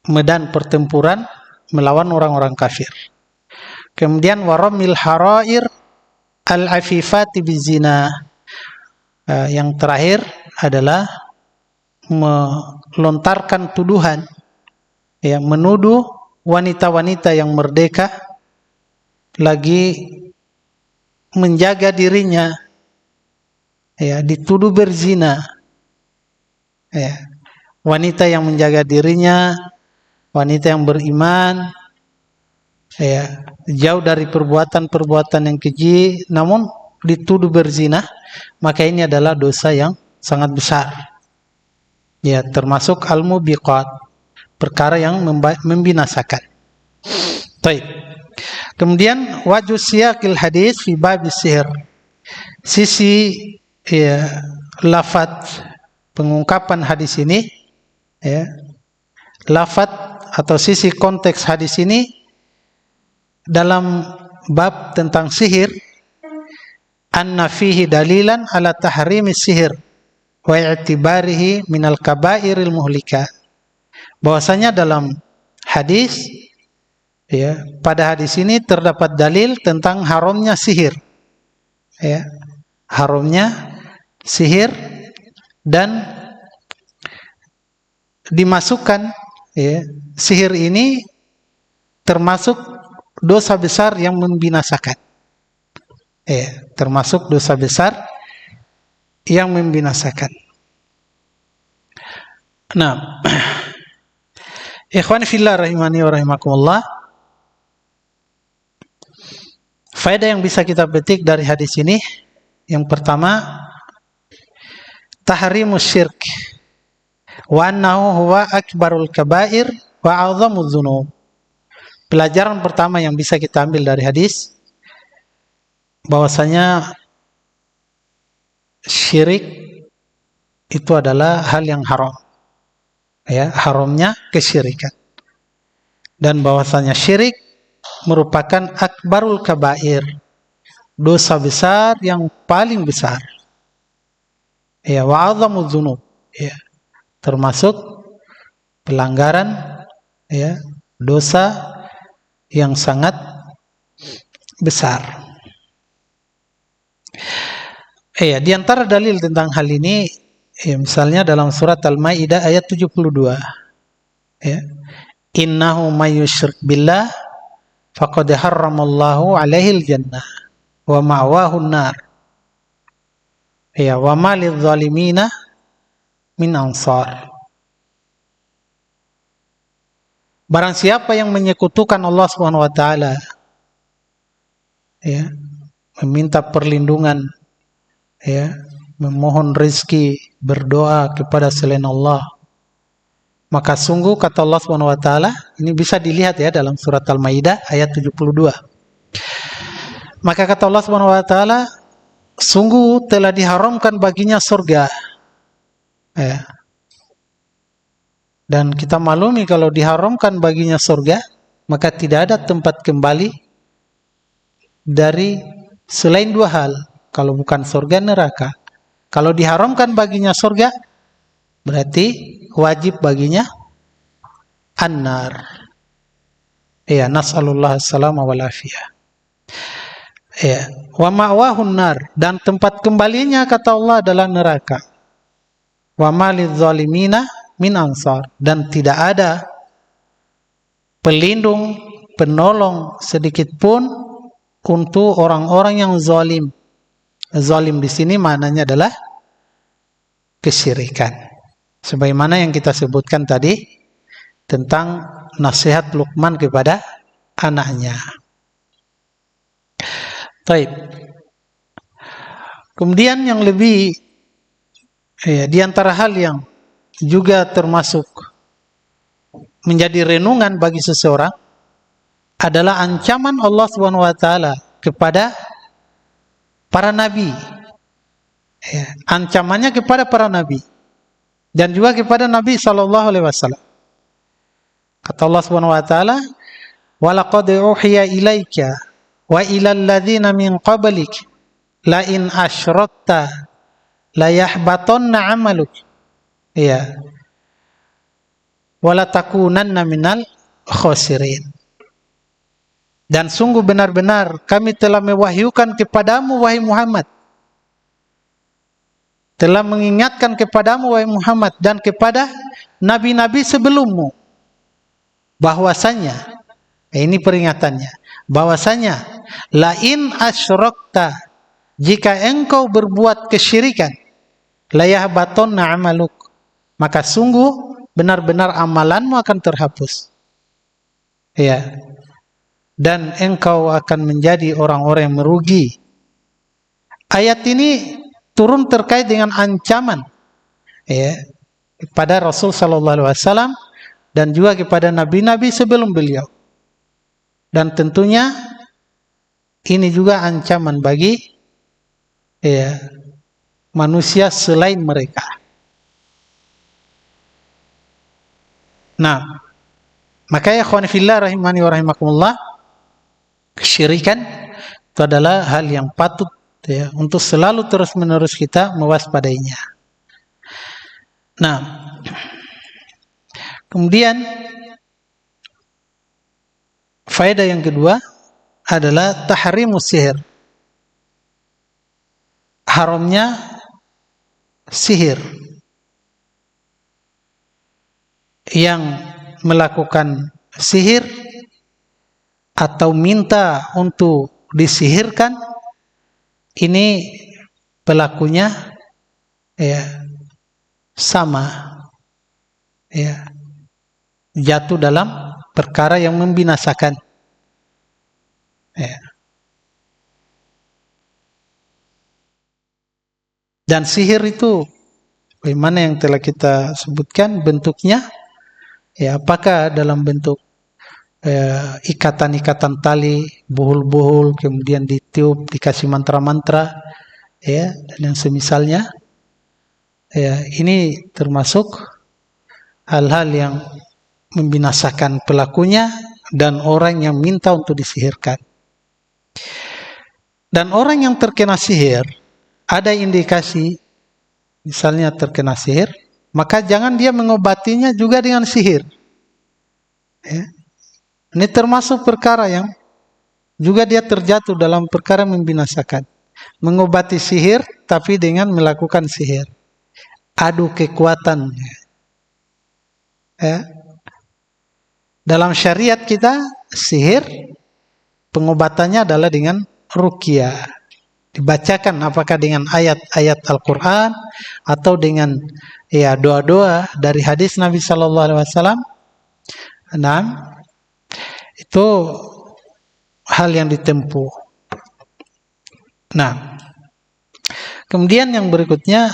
medan pertempuran melawan orang-orang kafir. Kemudian waramil harair al-afifati bizina, Yang terakhir adalah melontarkan tuduhan, ya, menuduh wanita-wanita yang merdeka lagi menjaga dirinya, ya, dituduh berzina, ya. Wanita yang menjaga dirinya, wanita yang beriman, ya, jauh dari perbuatan-perbuatan yang keji, namun dituduh berzina, maka ini adalah dosa yang sangat besar. Ya, termasuk al-mubiqat, perkara yang membinasakan. Baik. Kemudian wajhu siyaqil hadis fi bab sihir. Sisi, ya, lafaz pengungkapan hadis ini, ya, lafaz atau sisi konteks hadis ini dalam bab tentang sihir, anna fihi dalilan ala tahrimi sihir wa i'tibarihi minal kabairil muhlika. Bahwasanya dalam hadis, ya, pada hadis ini terdapat dalil tentang haramnya sihir, ya, haramnya sihir, dan dimasukkan, ya, sihir ini termasuk dosa besar yang membinasakan, ya, termasuk dosa besar yang membinasakan. Nah, ikhwan fillah rahimani wa rahimakumullah, faedah yang bisa kita petik dari hadis ini, yang pertama, tahrimus syirk wa annahu huwa akbarul kabair wa a'zamudz dzunub. Pelajaran pertama yang bisa kita ambil dari hadis, bahwasanya syirik itu adalah hal yang haram, ya, haramnya kesyirikan, dan bahwasanya syirik merupakan akbarul kabair, dosa besar yang paling besar, ya, wa a'zamudz dzunub, ya, termasuk pelanggaran, ya, dosa yang sangat besar. Ya, di antara dalil tentang hal ini, ya, misalnya dalam surat Al-Maidah ayat 72, ya, innahu may yusyrik billah faqad harramallahu alaihil jannah wa ma'wahun nar, ya, wa ma lidzalimina min ansar. Barang siapa yang menyekutukan Allah Subhanahu wa taala, ya, meminta perlindungan, ya, memohon rezeki, berdoa kepada selain Allah, maka sungguh, kata Allah Subhanahu wa taala, ini bisa dilihat, ya, dalam surat Al-Maidah ayat 72. Maka kata Allah Subhanahu wa taala, sungguh telah diharamkan baginya surga. Ya. Dan kita maklumi kalau diharamkan baginya surga, maka tidak ada tempat kembali dari selain dua hal, kalau bukan surga, neraka. Kalau diharamkan baginya surga, berarti wajib baginya an-nar. Ya, nas'alullah as-salama wal afiyah. Ya, wa ma'wahun nar, dan tempat kembalinya, kata Allah, adalah neraka. Wa ma lidzalimina min ansar, dan tidak ada pelindung, penolong sedikit pun untuk orang-orang yang zalim. Zalim di sini maknanya adalah kesyirikan. Sebagaimana yang kita sebutkan tadi tentang nasihat Luqman kepada anaknya. Baik. Kemudian yang lebih, ya, di antara hal yang juga termasuk menjadi renungan bagi seseorang adalah ancaman Allah Subhanahu wa taala kepada para nabi. Ya, ancamannya kepada para nabi dan juga kepada Nabi sallallahu alaihi wasallam. Kata Allah Subhanahu wa taala, "Wa laqad uhiya ilaika wa ilal ladzina min qablik la in asyrakta la yahbatanna 'amaluk." Ya. Wala takunanna minal khosirin. Dan sungguh benar-benar kami telah mewahyukan kepadamu, wahai Muhammad, telah mengingatkan kepadamu wahai Muhammad dan kepada nabi-nabi sebelummu bahwasanya, ini peringatannya, bahwasanya lain asyrakta, jika engkau berbuat kesyirikan, la yahbatonna amaluk, maka sungguh benar-benar amalanmu akan terhapus. Ya. Dan engkau akan menjadi orang-orang yang merugi. Ayat ini turun terkait dengan ancaman ya, kepada Rasul sallallahu alaihi wasallam dan juga kepada nabi-nabi sebelum beliau. Dan tentunya ini juga ancaman bagi ya, manusia selain mereka. Nah, maka ya ikhwan fillah rahimani wa rahimakumullah, kesyirikan itu adalah hal yang patut ya, untuk selalu terus-menerus kita mewaspadainya. Nah, kemudian faedah yang kedua adalah tahrimus sihir. Haramnya sihir. Yang melakukan sihir atau minta untuk disihirkan, ini pelakunya ya sama ya, jatuh dalam perkara yang membinasakan ya. Dan sihir itu bagaimana yang telah kita sebutkan bentuknya ya, apakah dalam bentuk ikatan-ikatan tali, buhul-buhul, kemudian ditiup, dikasih mantra-mantra, ya, dan yang semisalnya, ya, ini termasuk hal-hal yang membinasakan pelakunya dan orang yang minta untuk disihirkan. Dan orang yang terkena sihir, ada indikasi, misalnya terkena sihir, maka jangan dia mengobatinya juga dengan sihir. Ya. Ini termasuk perkara yang juga dia terjatuh dalam perkara membinasakan. Mengobati sihir tapi dengan melakukan sihir. Adu kekuatan. Ya. Dalam syariat kita, sihir pengobatannya adalah dengan ruqyah. Dibacakan apakah dengan ayat-ayat Al-Quran atau dengan ya doa-doa dari hadis Nabi Sallallahu Alaihi Wasallam. Nah, itu hal yang ditempuh. Nah, kemudian yang berikutnya,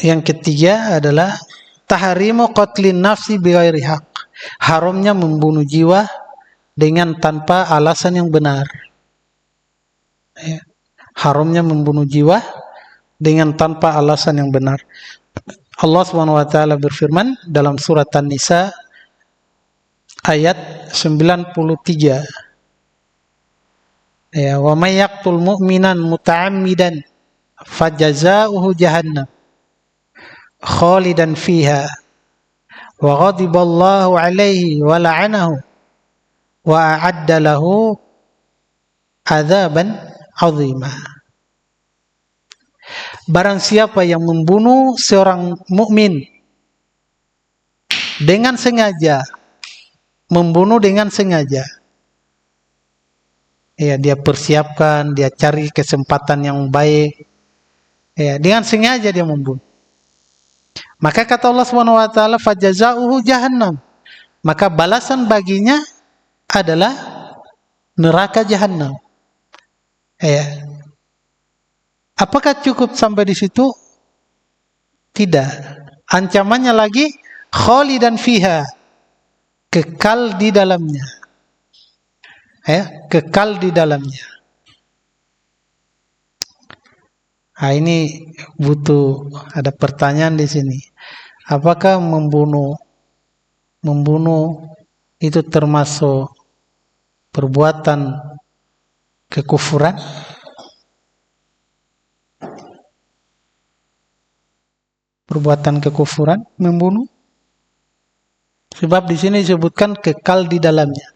yang ketiga adalah tahrimu qatlin nafsi bighairi haq. Haramnya membunuh jiwa dengan tanpa alasan yang benar. Ya. Haramnya membunuh jiwa dengan tanpa alasan yang benar. Allah Subhanahu wa taala berfirman dalam surat An-Nisa ayat 93. Ya, wa may yaqtul mu'minan muta'ammidan fajazaohu jahannam khalidan fiha wa ghadiballahu alaihi wa la'anahu wa a'adda lahu adzaban 'azima. Barang siapa yang membunuh seorang mukmin dengan sengaja, membunuh dengan sengaja, ya, dia persiapkan, dia cari kesempatan yang baik, ya, dengan sengaja dia membunuh. Maka kata Allah Subhanahu wa taala, fajazauhu jahannam. Maka balasan baginya adalah neraka jahanam. Ya. Apakah cukup sampai di situ? Tidak. Ancamannya lagi khalidan fiha, kekal di dalamnya. Ya, kekal di dalamnya. Nah, ini butuh ada pertanyaan di sini. Apakah membunuh itu termasuk perbuatan kekufuran? Perbuatan kekufuran membunuh? Sebab di sini disebutkan kekal di dalamnya.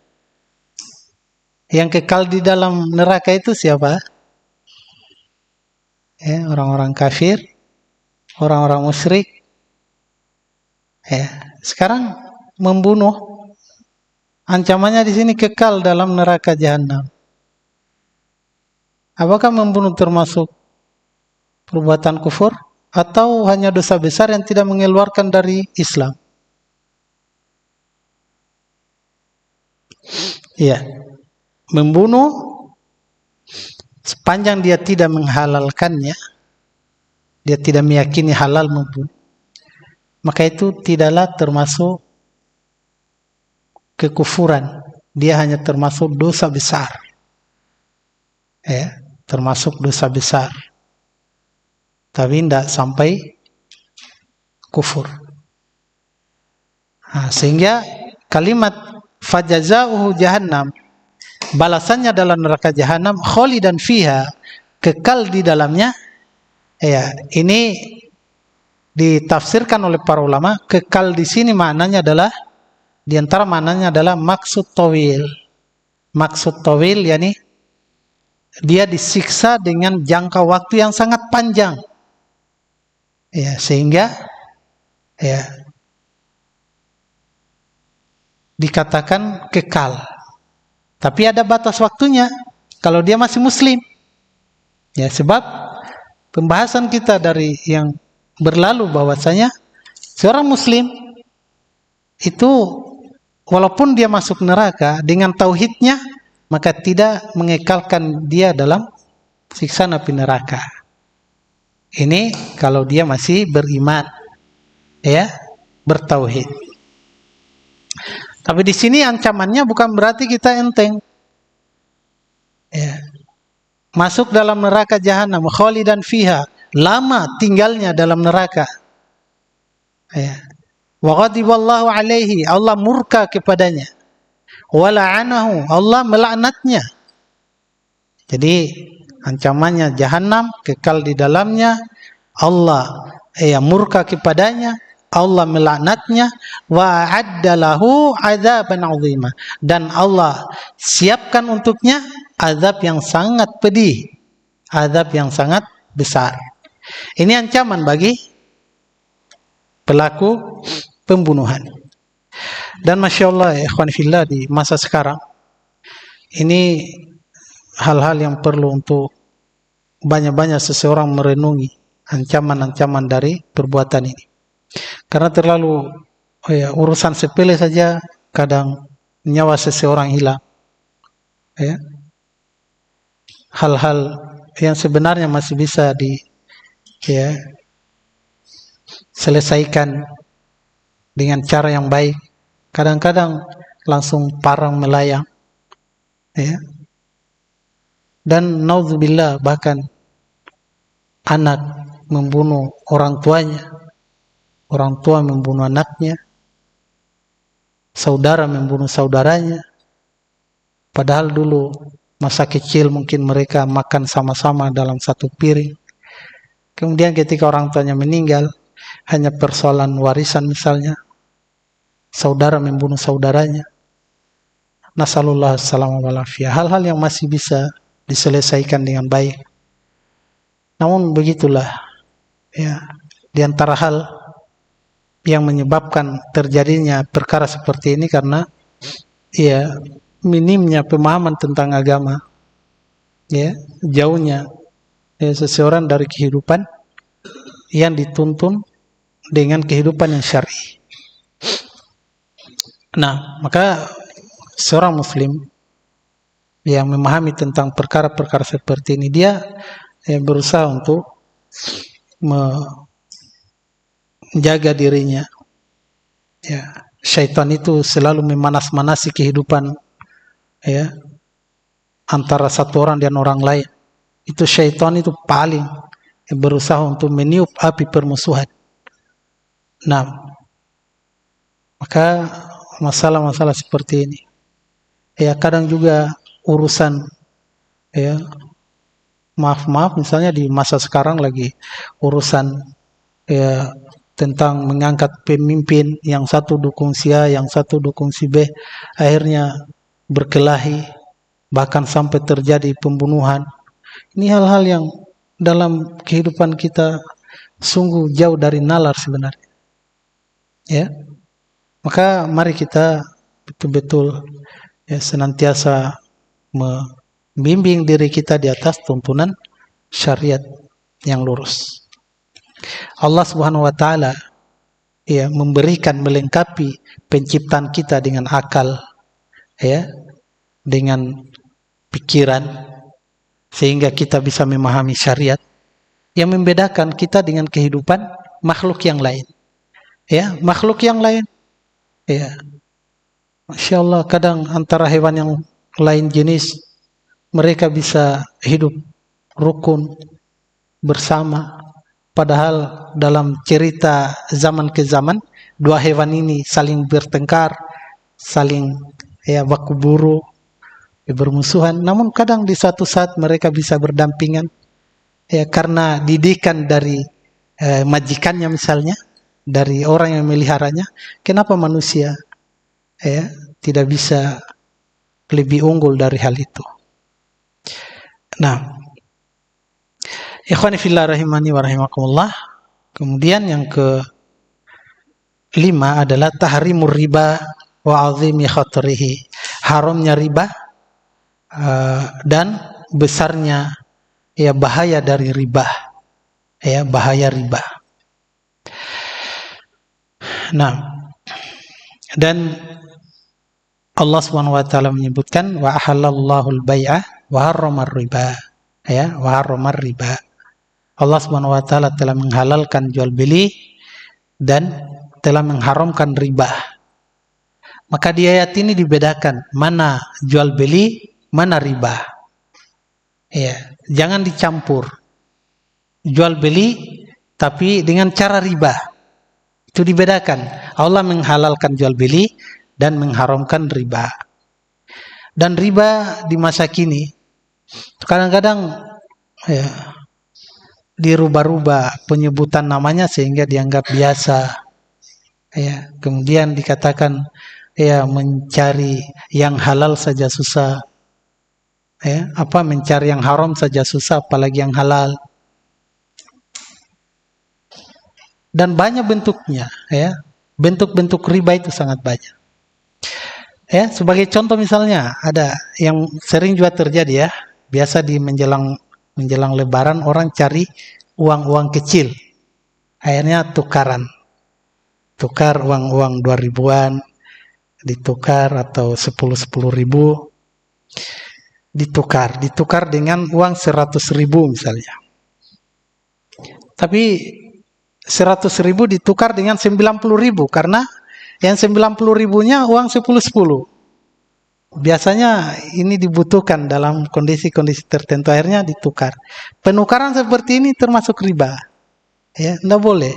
Yang kekal di dalam neraka itu siapa? ya, orang-orang kafir, orang-orang musyrik. Ya, sekarang membunuh, ancamannya di sini kekal dalam neraka jahanam. Apakah membunuh termasuk perbuatan kufur atau hanya dosa besar yang tidak mengeluarkan dari Islam? Ya, membunuh sepanjang dia tidak menghalalkannya, dia tidak meyakini halal membunuh, maka itu tidaklah termasuk kekufuran. Dia hanya termasuk dosa besar. Ya, termasuk dosa besar. Tapi tidak sampai kufur. Nah, sehingga kalimat fajazauhu jahannam, balasannya dalam neraka jahanam, khalidan fiha, kekal di dalamnya. Ya, ini ditafsirkan oleh para ulama, kekal di sini maknanya adalah, di antara maknanya adalah maksud tawil. Maksud tawil yakni dia disiksa dengan jangka waktu yang sangat panjang. Ya, sehingga ya dikatakan kekal. Tapi ada batas waktunya kalau dia masih muslim. Ya, sebab pembahasan kita dari yang berlalu bahwasanya seorang muslim itu walaupun dia masuk neraka dengan tauhidnya, maka tidak mengekalkan dia dalam siksa api neraka. Ini kalau dia masih beriman, ya, bertauhid. Tapi di sini ancamannya bukan berarti kita enteng. Ya. Masuk dalam neraka jahanam, khalidan fiha, lama tinggalnya dalam neraka. Ya. Wa ghadiballahu alaihi, Allah murka kepadanya. Wa la'anahu, Allah melaknatnya. Jadi ancamannya jahanam, kekal di dalamnya, Allah murka kepadanya, Allah melaknatnya, wa addalahu adzaban 'azima, dan Allah siapkan untuknya azab yang sangat pedih, azab yang sangat besar. Ini ancaman bagi pelaku pembunuhan. Dan Masya Allah, ikhwan fillah, di masa sekarang ini hal-hal yang perlu untuk banyak-banyak seseorang merenungi ancaman-ancaman dari perbuatan ini. Karena terlalu urusan sepele saja kadang nyawa seseorang hilang. Ya. Hal-hal yang sebenarnya masih bisa selesaikan dengan cara yang baik, kadang-kadang langsung parang melayang. Ya. Dan naudzubillah, bahkan anak membunuh orang tuanya, orang tua membunuh anaknya, saudara membunuh saudaranya. Padahal dulu masa kecil mungkin mereka makan sama-sama dalam satu piring. Kemudian ketika orang tuanya meninggal, hanya persoalan warisan misalnya, saudara membunuh saudaranya. Nasallallahu alaihi wasallam. Hal-hal yang masih bisa diselesaikan dengan baik. Namun begitulah, ya, di antara hal yang menyebabkan terjadinya perkara seperti ini karena ya minimnya pemahaman tentang agama, ya, jauhnya seseorang dari kehidupan yang dituntun dengan kehidupan yang syar'i. Nah, maka seorang muslim yang memahami tentang perkara-perkara seperti ini, dia berusaha untuk menjaga dirinya. Ya, syaitan itu selalu memanas-manasi kehidupan, ya, antara satu orang dan orang lain. Itu syaitan itu paling berusaha untuk meniup api permusuhan. Nah, maka masalah-masalah seperti ini, ya, kadang juga urusan, ya, maaf misalnya di masa sekarang lagi urusan, ya, tentang mengangkat pemimpin, yang satu dukung si A, yang satu dukung si B, akhirnya berkelahi, bahkan sampai terjadi pembunuhan. Ini hal-hal yang dalam kehidupan kita sungguh jauh dari nalar sebenarnya. Ya. Maka mari kita betul-betul ya, senantiasa membimbing diri kita di atas tuntunan syariat yang lurus. Allah Subhanahu wa taala ya memberikan, melengkapi penciptaan kita dengan akal, ya, dengan pikiran, sehingga kita bisa memahami syariat. Yang membedakan kita dengan kehidupan makhluk yang lain, ya, makhluk yang lain, ya, Masya Allah, kadang antara hewan yang lain jenis mereka bisa hidup rukun bersama, padahal dalam cerita zaman ke zaman dua hewan ini saling bertengkar, saling ya baku buru, bermusuhan. Namun kadang di suatu saat mereka bisa berdampingan, ya, karena didikan dari majikannya misalnya, dari orang yang meliharanya. Kenapa manusia ya tidak bisa lebih unggul dari hal itu? Nah, ikhwani fillah rahimani wa rahimakumullah. Kemudian yang ke-5 adalah tahrimur riba wa azimi khatrihi. Haramnya riba dan besarnya ya bahaya dari riba. Ya, bahaya riba. Nah, dan Allah Subhanahu wa taala menyebutkan wa ahallallahu al-bai'a wa harramar riba. Ya, wa harramar riba. Allah Subhanahu wa taala telah menghalalkan jual beli dan telah mengharamkan riba. Maka di ayat ini dibedakan mana jual beli, mana riba. Ya, jangan dicampur. Jual beli tapi dengan cara riba. Itu dibedakan. Allah menghalalkan jual beli dan mengharamkan riba. Dan riba di masa kini kadang-kadang ya dirubah-rubah penyebutan namanya sehingga dianggap biasa. Ya, kemudian dikatakan ya mencari yang halal saja susah. Ya, apa mencari yang haram saja susah apalagi yang halal. Dan banyak bentuknya, ya. Bentuk-bentuk riba itu sangat banyak. Ya, sebagai contoh misalnya ada yang sering juga terjadi ya. Biasa di menjelang Lebaran orang cari uang-uang kecil. Akhirnya tukaran. Tukar uang-uang 2000-an ditukar atau 10 ribu ditukar dengan uang 100.000 misalnya. Tapi 100.000 ditukar dengan 90.000 karena yang 90.000-nya uang 10. Biasanya ini dibutuhkan dalam kondisi-kondisi tertentu, akhirnya ditukar. Penukaran seperti ini termasuk riba. Ya, enggak boleh.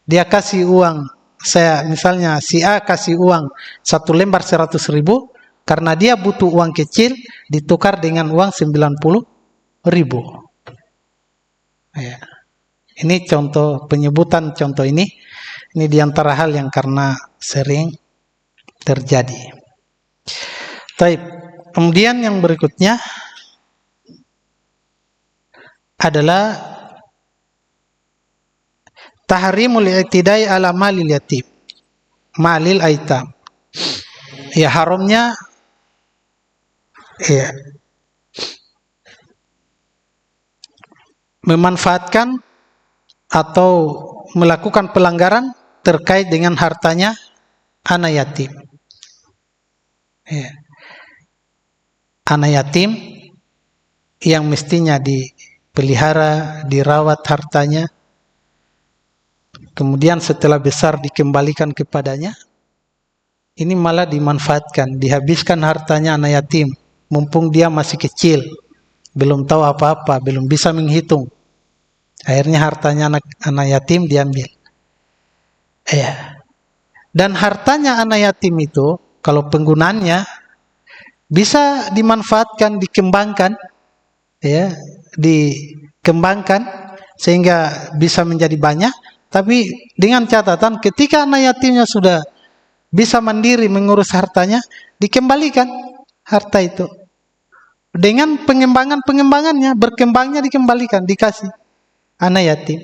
Dia kasih uang, misalnya si A kasih uang 1 lembar 100.000 karena dia butuh uang kecil, ditukar dengan uang 90.000. Ya. Ini contoh penyebutan contoh ini diantara hal yang karena sering terjadi. Baik. Kemudian yang berikutnya adalah tahrimul i'tidai ala malil yatim, malil aitam. Ya, haramnya ya memanfaatkan atau melakukan pelanggaran terkait dengan hartanya anak yatim. Ya. Anak yatim yang mestinya dipelihara, dirawat hartanya, kemudian setelah besar dikembalikan kepadanya, ini malah dimanfaatkan, dihabiskan hartanya anak yatim, mumpung dia masih kecil, belum tahu apa-apa, belum bisa menghitung. Akhirnya hartanya anak yatim diambil. Ya. Dan hartanya anak yatim itu, kalau penggunaannya bisa dimanfaatkan, dikembangkan, ya, dikembangkan sehingga bisa menjadi banyak. Tapi dengan catatan, ketika anak yatimnya sudah bisa mandiri mengurus hartanya, dikembalikan harta itu. dengan pengembangannya, berkembangnya dikembalikan, dikasih anak yatim.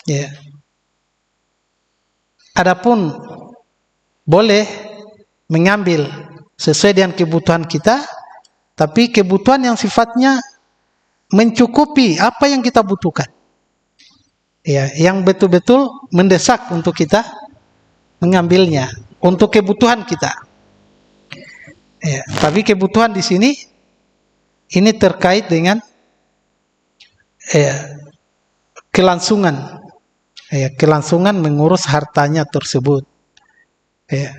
Ya. Adapun boleh mengambil sesuai dengan kebutuhan kita, tapi kebutuhan yang sifatnya mencukupi apa yang kita butuhkan. Ya, yang betul-betul mendesak untuk kita mengambilnya untuk kebutuhan kita. Ya, tapi kebutuhan di sini ini terkait dengan kelangsungan, kelangsungan mengurus hartanya tersebut. Ya.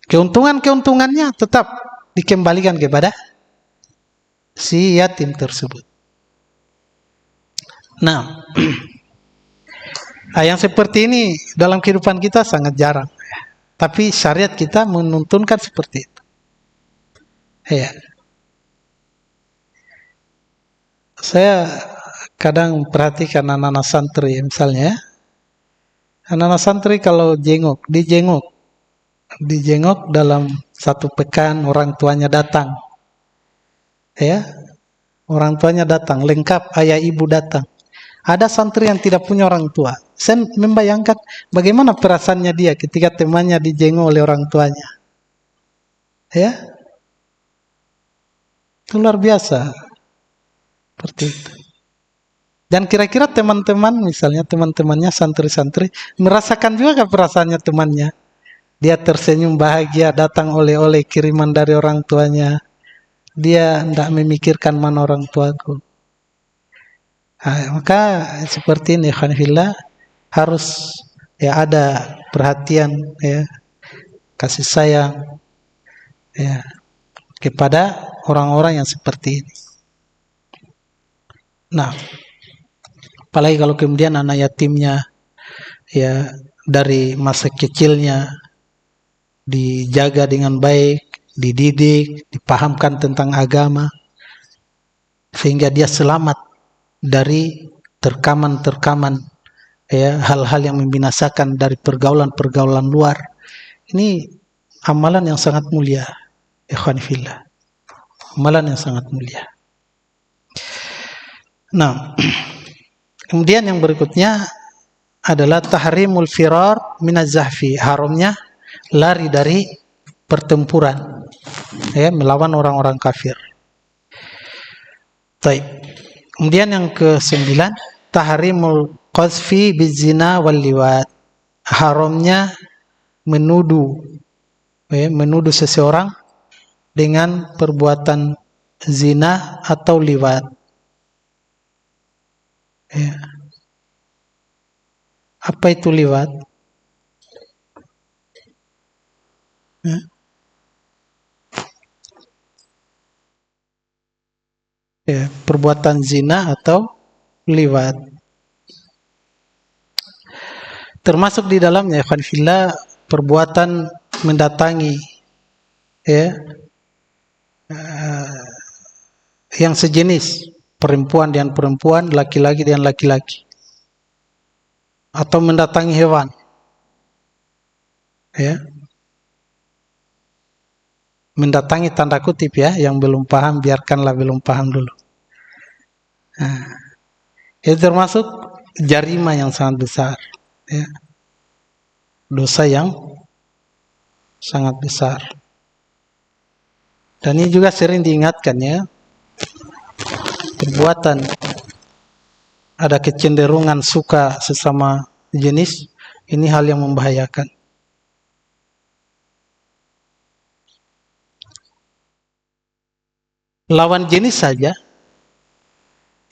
Keuntungannya tetap dikembalikan kepada si yatim tersebut. Nah, yang seperti ini dalam kehidupan kita sangat jarang. Tapi syariat kita menuntunkan seperti itu. Ya. Saya kadang perhatikan anak-anak santri misalnya. Anak-anak santri kalau dijenguk dalam satu pekan orang tuanya datang. Ya. Orang tuanya datang, lengkap ayah ibu datang. Ada santri yang tidak punya orang tua. Saya membayangkan bagaimana perasaannya dia ketika temannya dijenguk oleh orang tuanya. Ya, itu luar biasa. Seperti itu. Dan kira-kira misalnya teman-temannya santri-santri, merasakan juga perasaannya temannya. Dia tersenyum bahagia, datang oleh-oleh kiriman dari orang tuanya. Dia tidak memikirkan mana orang tuaku. Nah, maka seperti ini khanillah harus ada perhatian kasih sayang kepada orang-orang yang seperti ini. Nah, apalagi kalau kemudian anak yatimnya dari masa kecilnya dijaga dengan baik, dididik, dipahamkan tentang agama sehingga dia selamat dari terkaman hal-hal yang membinasakan dari pergaulan-pergaulan luar. Ini amalan yang sangat mulia, ikhwan fillah. Amalan yang sangat mulia. Nah, kemudian yang berikutnya adalah tahrimul firar minaz zahfi, haramnya lari dari pertempuran melawan orang-orang kafir. Baik. Kemudian yang ke-9, tahrimul qazfi bizina wal liwat. Haramnya menuduh seseorang dengan perbuatan zina atau liwat. Apa itu liwat? Perbuatan zina atau liwat. Termasuk di dalamnya ikhwan fillah perbuatan mendatangi yang sejenis, perempuan dengan perempuan, laki-laki dengan laki-laki, atau mendatangi hewan. Mendatangi tanda kutip yang belum paham biarkanlah belum paham dulu. Itu termasuk jarima yang sangat besar, dosa yang sangat besar. Dan ini juga sering diingatkan perbuatan ada kecenderungan suka sesama jenis, ini hal yang membahayakan. Lawan jenis saja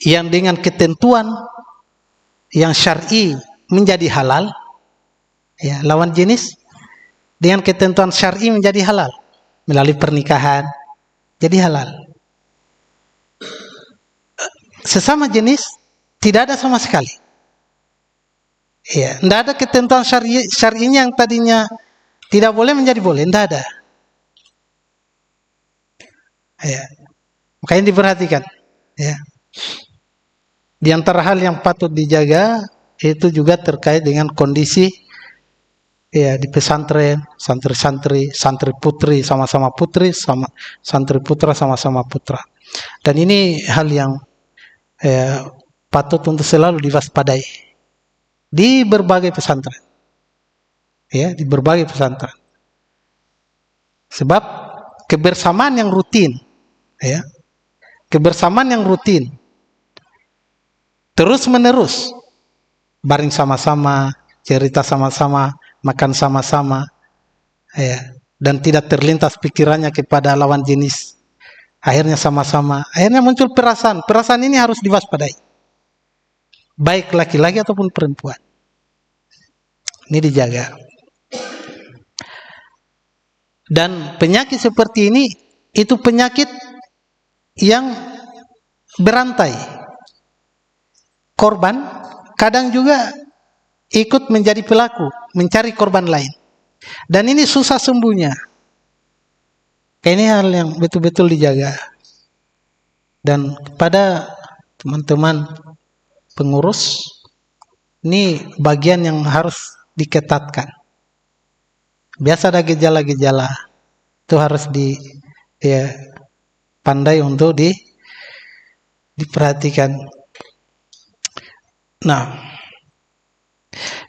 yang dengan ketentuan yang syar'i menjadi halal, lawan jenis dengan ketentuan syar'i menjadi halal melalui pernikahan, jadi halal. Sesama jenis tidak ada sama sekali. Tidak ada ketentuan syar'inya yang tadinya tidak boleh menjadi boleh, tidak ada. Makanya diperhatikan. Di antara hal yang patut dijaga itu juga terkait dengan kondisi ya di pesantren, santri putri sama-sama putri, sama santri putra sama-sama putra. Dan ini hal yang patut untuk selalu diwaspadai di berbagai pesantren. Ya, di berbagai pesantren. Sebab kebersamaan yang rutin, ya, kebersamaan yang rutin, terus menerus, baring sama-sama, cerita sama-sama, makan sama-sama, ya, dan tidak terlintas pikirannya kepada lawan jenis. Akhirnya sama-sama, akhirnya muncul perasaan. Perasaan ini harus diwaspadai, baik laki-laki ataupun perempuan. Ini dijaga. Dan penyakit seperti ini itu penyakit yang berantai. Korban kadang juga ikut menjadi pelaku, mencari korban lain. Dan ini susah sembuhnya. Ini hal yang betul-betul dijaga. Dan kepada teman-teman pengurus, ini bagian yang harus diketatkan. Biasa ada gejala-gejala, itu harus pandai untuk diperhatikan. Nah,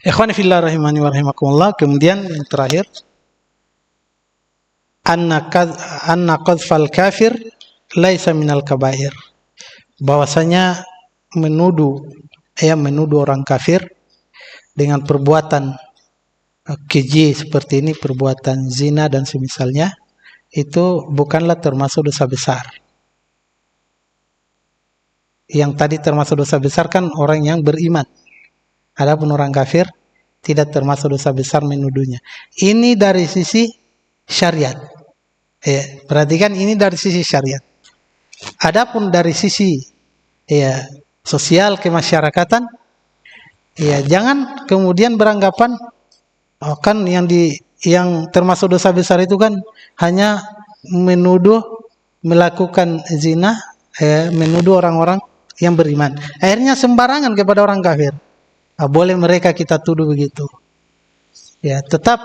ikhwani fillah rahimani wa rahimakumullah, kemudian yang terakhir, anna qadfal kafir laisa minal kabair. Bahwasanya menuduh orang kafir dengan perbuatan keji seperti ini, perbuatan zina dan semisalnya, itu bukanlah termasuk dosa besar. Yang tadi termasuk dosa besar kan orang yang beriman. Adapun orang kafir tidak termasuk dosa besar menuduhnya. Ini dari sisi syariat. Perhatikan, ini dari sisi syariat. Adapun dari sisi sosial kemasyarakatan, jangan kemudian beranggapan kan yang termasuk dosa besar itu kan hanya menuduh melakukan zina, menuduh orang-orang yang beriman. Akhirnya sembarangan kepada orang kafir. Boleh mereka kita tuduh begitu. Ya, tetap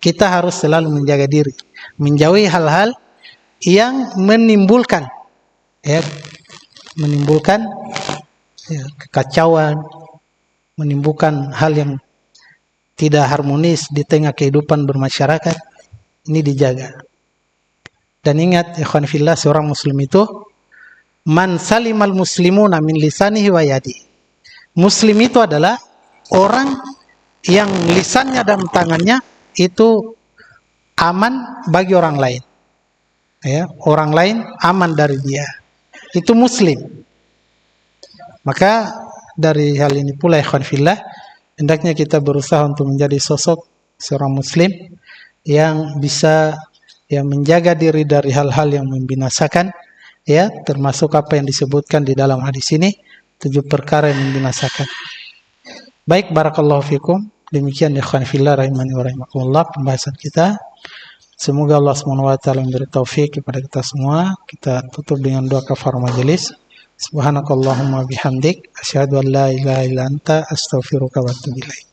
kita harus selalu menjaga diri, menjauhi hal-hal yang menimbulkan kekacauan, menimbulkan hal yang tidak harmonis di tengah kehidupan bermasyarakat. Ini dijaga. Dan ingat, ikhwan fillah, seorang muslim itu man salimal muslimuna min lisanihi wa yadihi. Muslim itu adalah orang yang lisannya dan tangannya itu aman bagi orang lain. Orang lain aman dari dia. Itu muslim. Maka dari hal ini pula, ikhwan fillah, hendaknya kita berusaha untuk menjadi sosok seorang muslim yang bisa menjaga diri dari hal-hal yang membinasakan, termasuk apa yang disebutkan di dalam hadis ini, 7 perkara yang membinasakan. Baik, barakallahu fikum. Demikian ikhwan fillah rahimani wa rahimakumullah pembahasan kita. Semoga Allah SWT memberi taufik kepada kita semua. Kita tutup dengan doa kafarah majelis. Subhanakallahumma bihamdik asyhadu an la ilaha illa anta astaghfiruka wa atubu ilaik.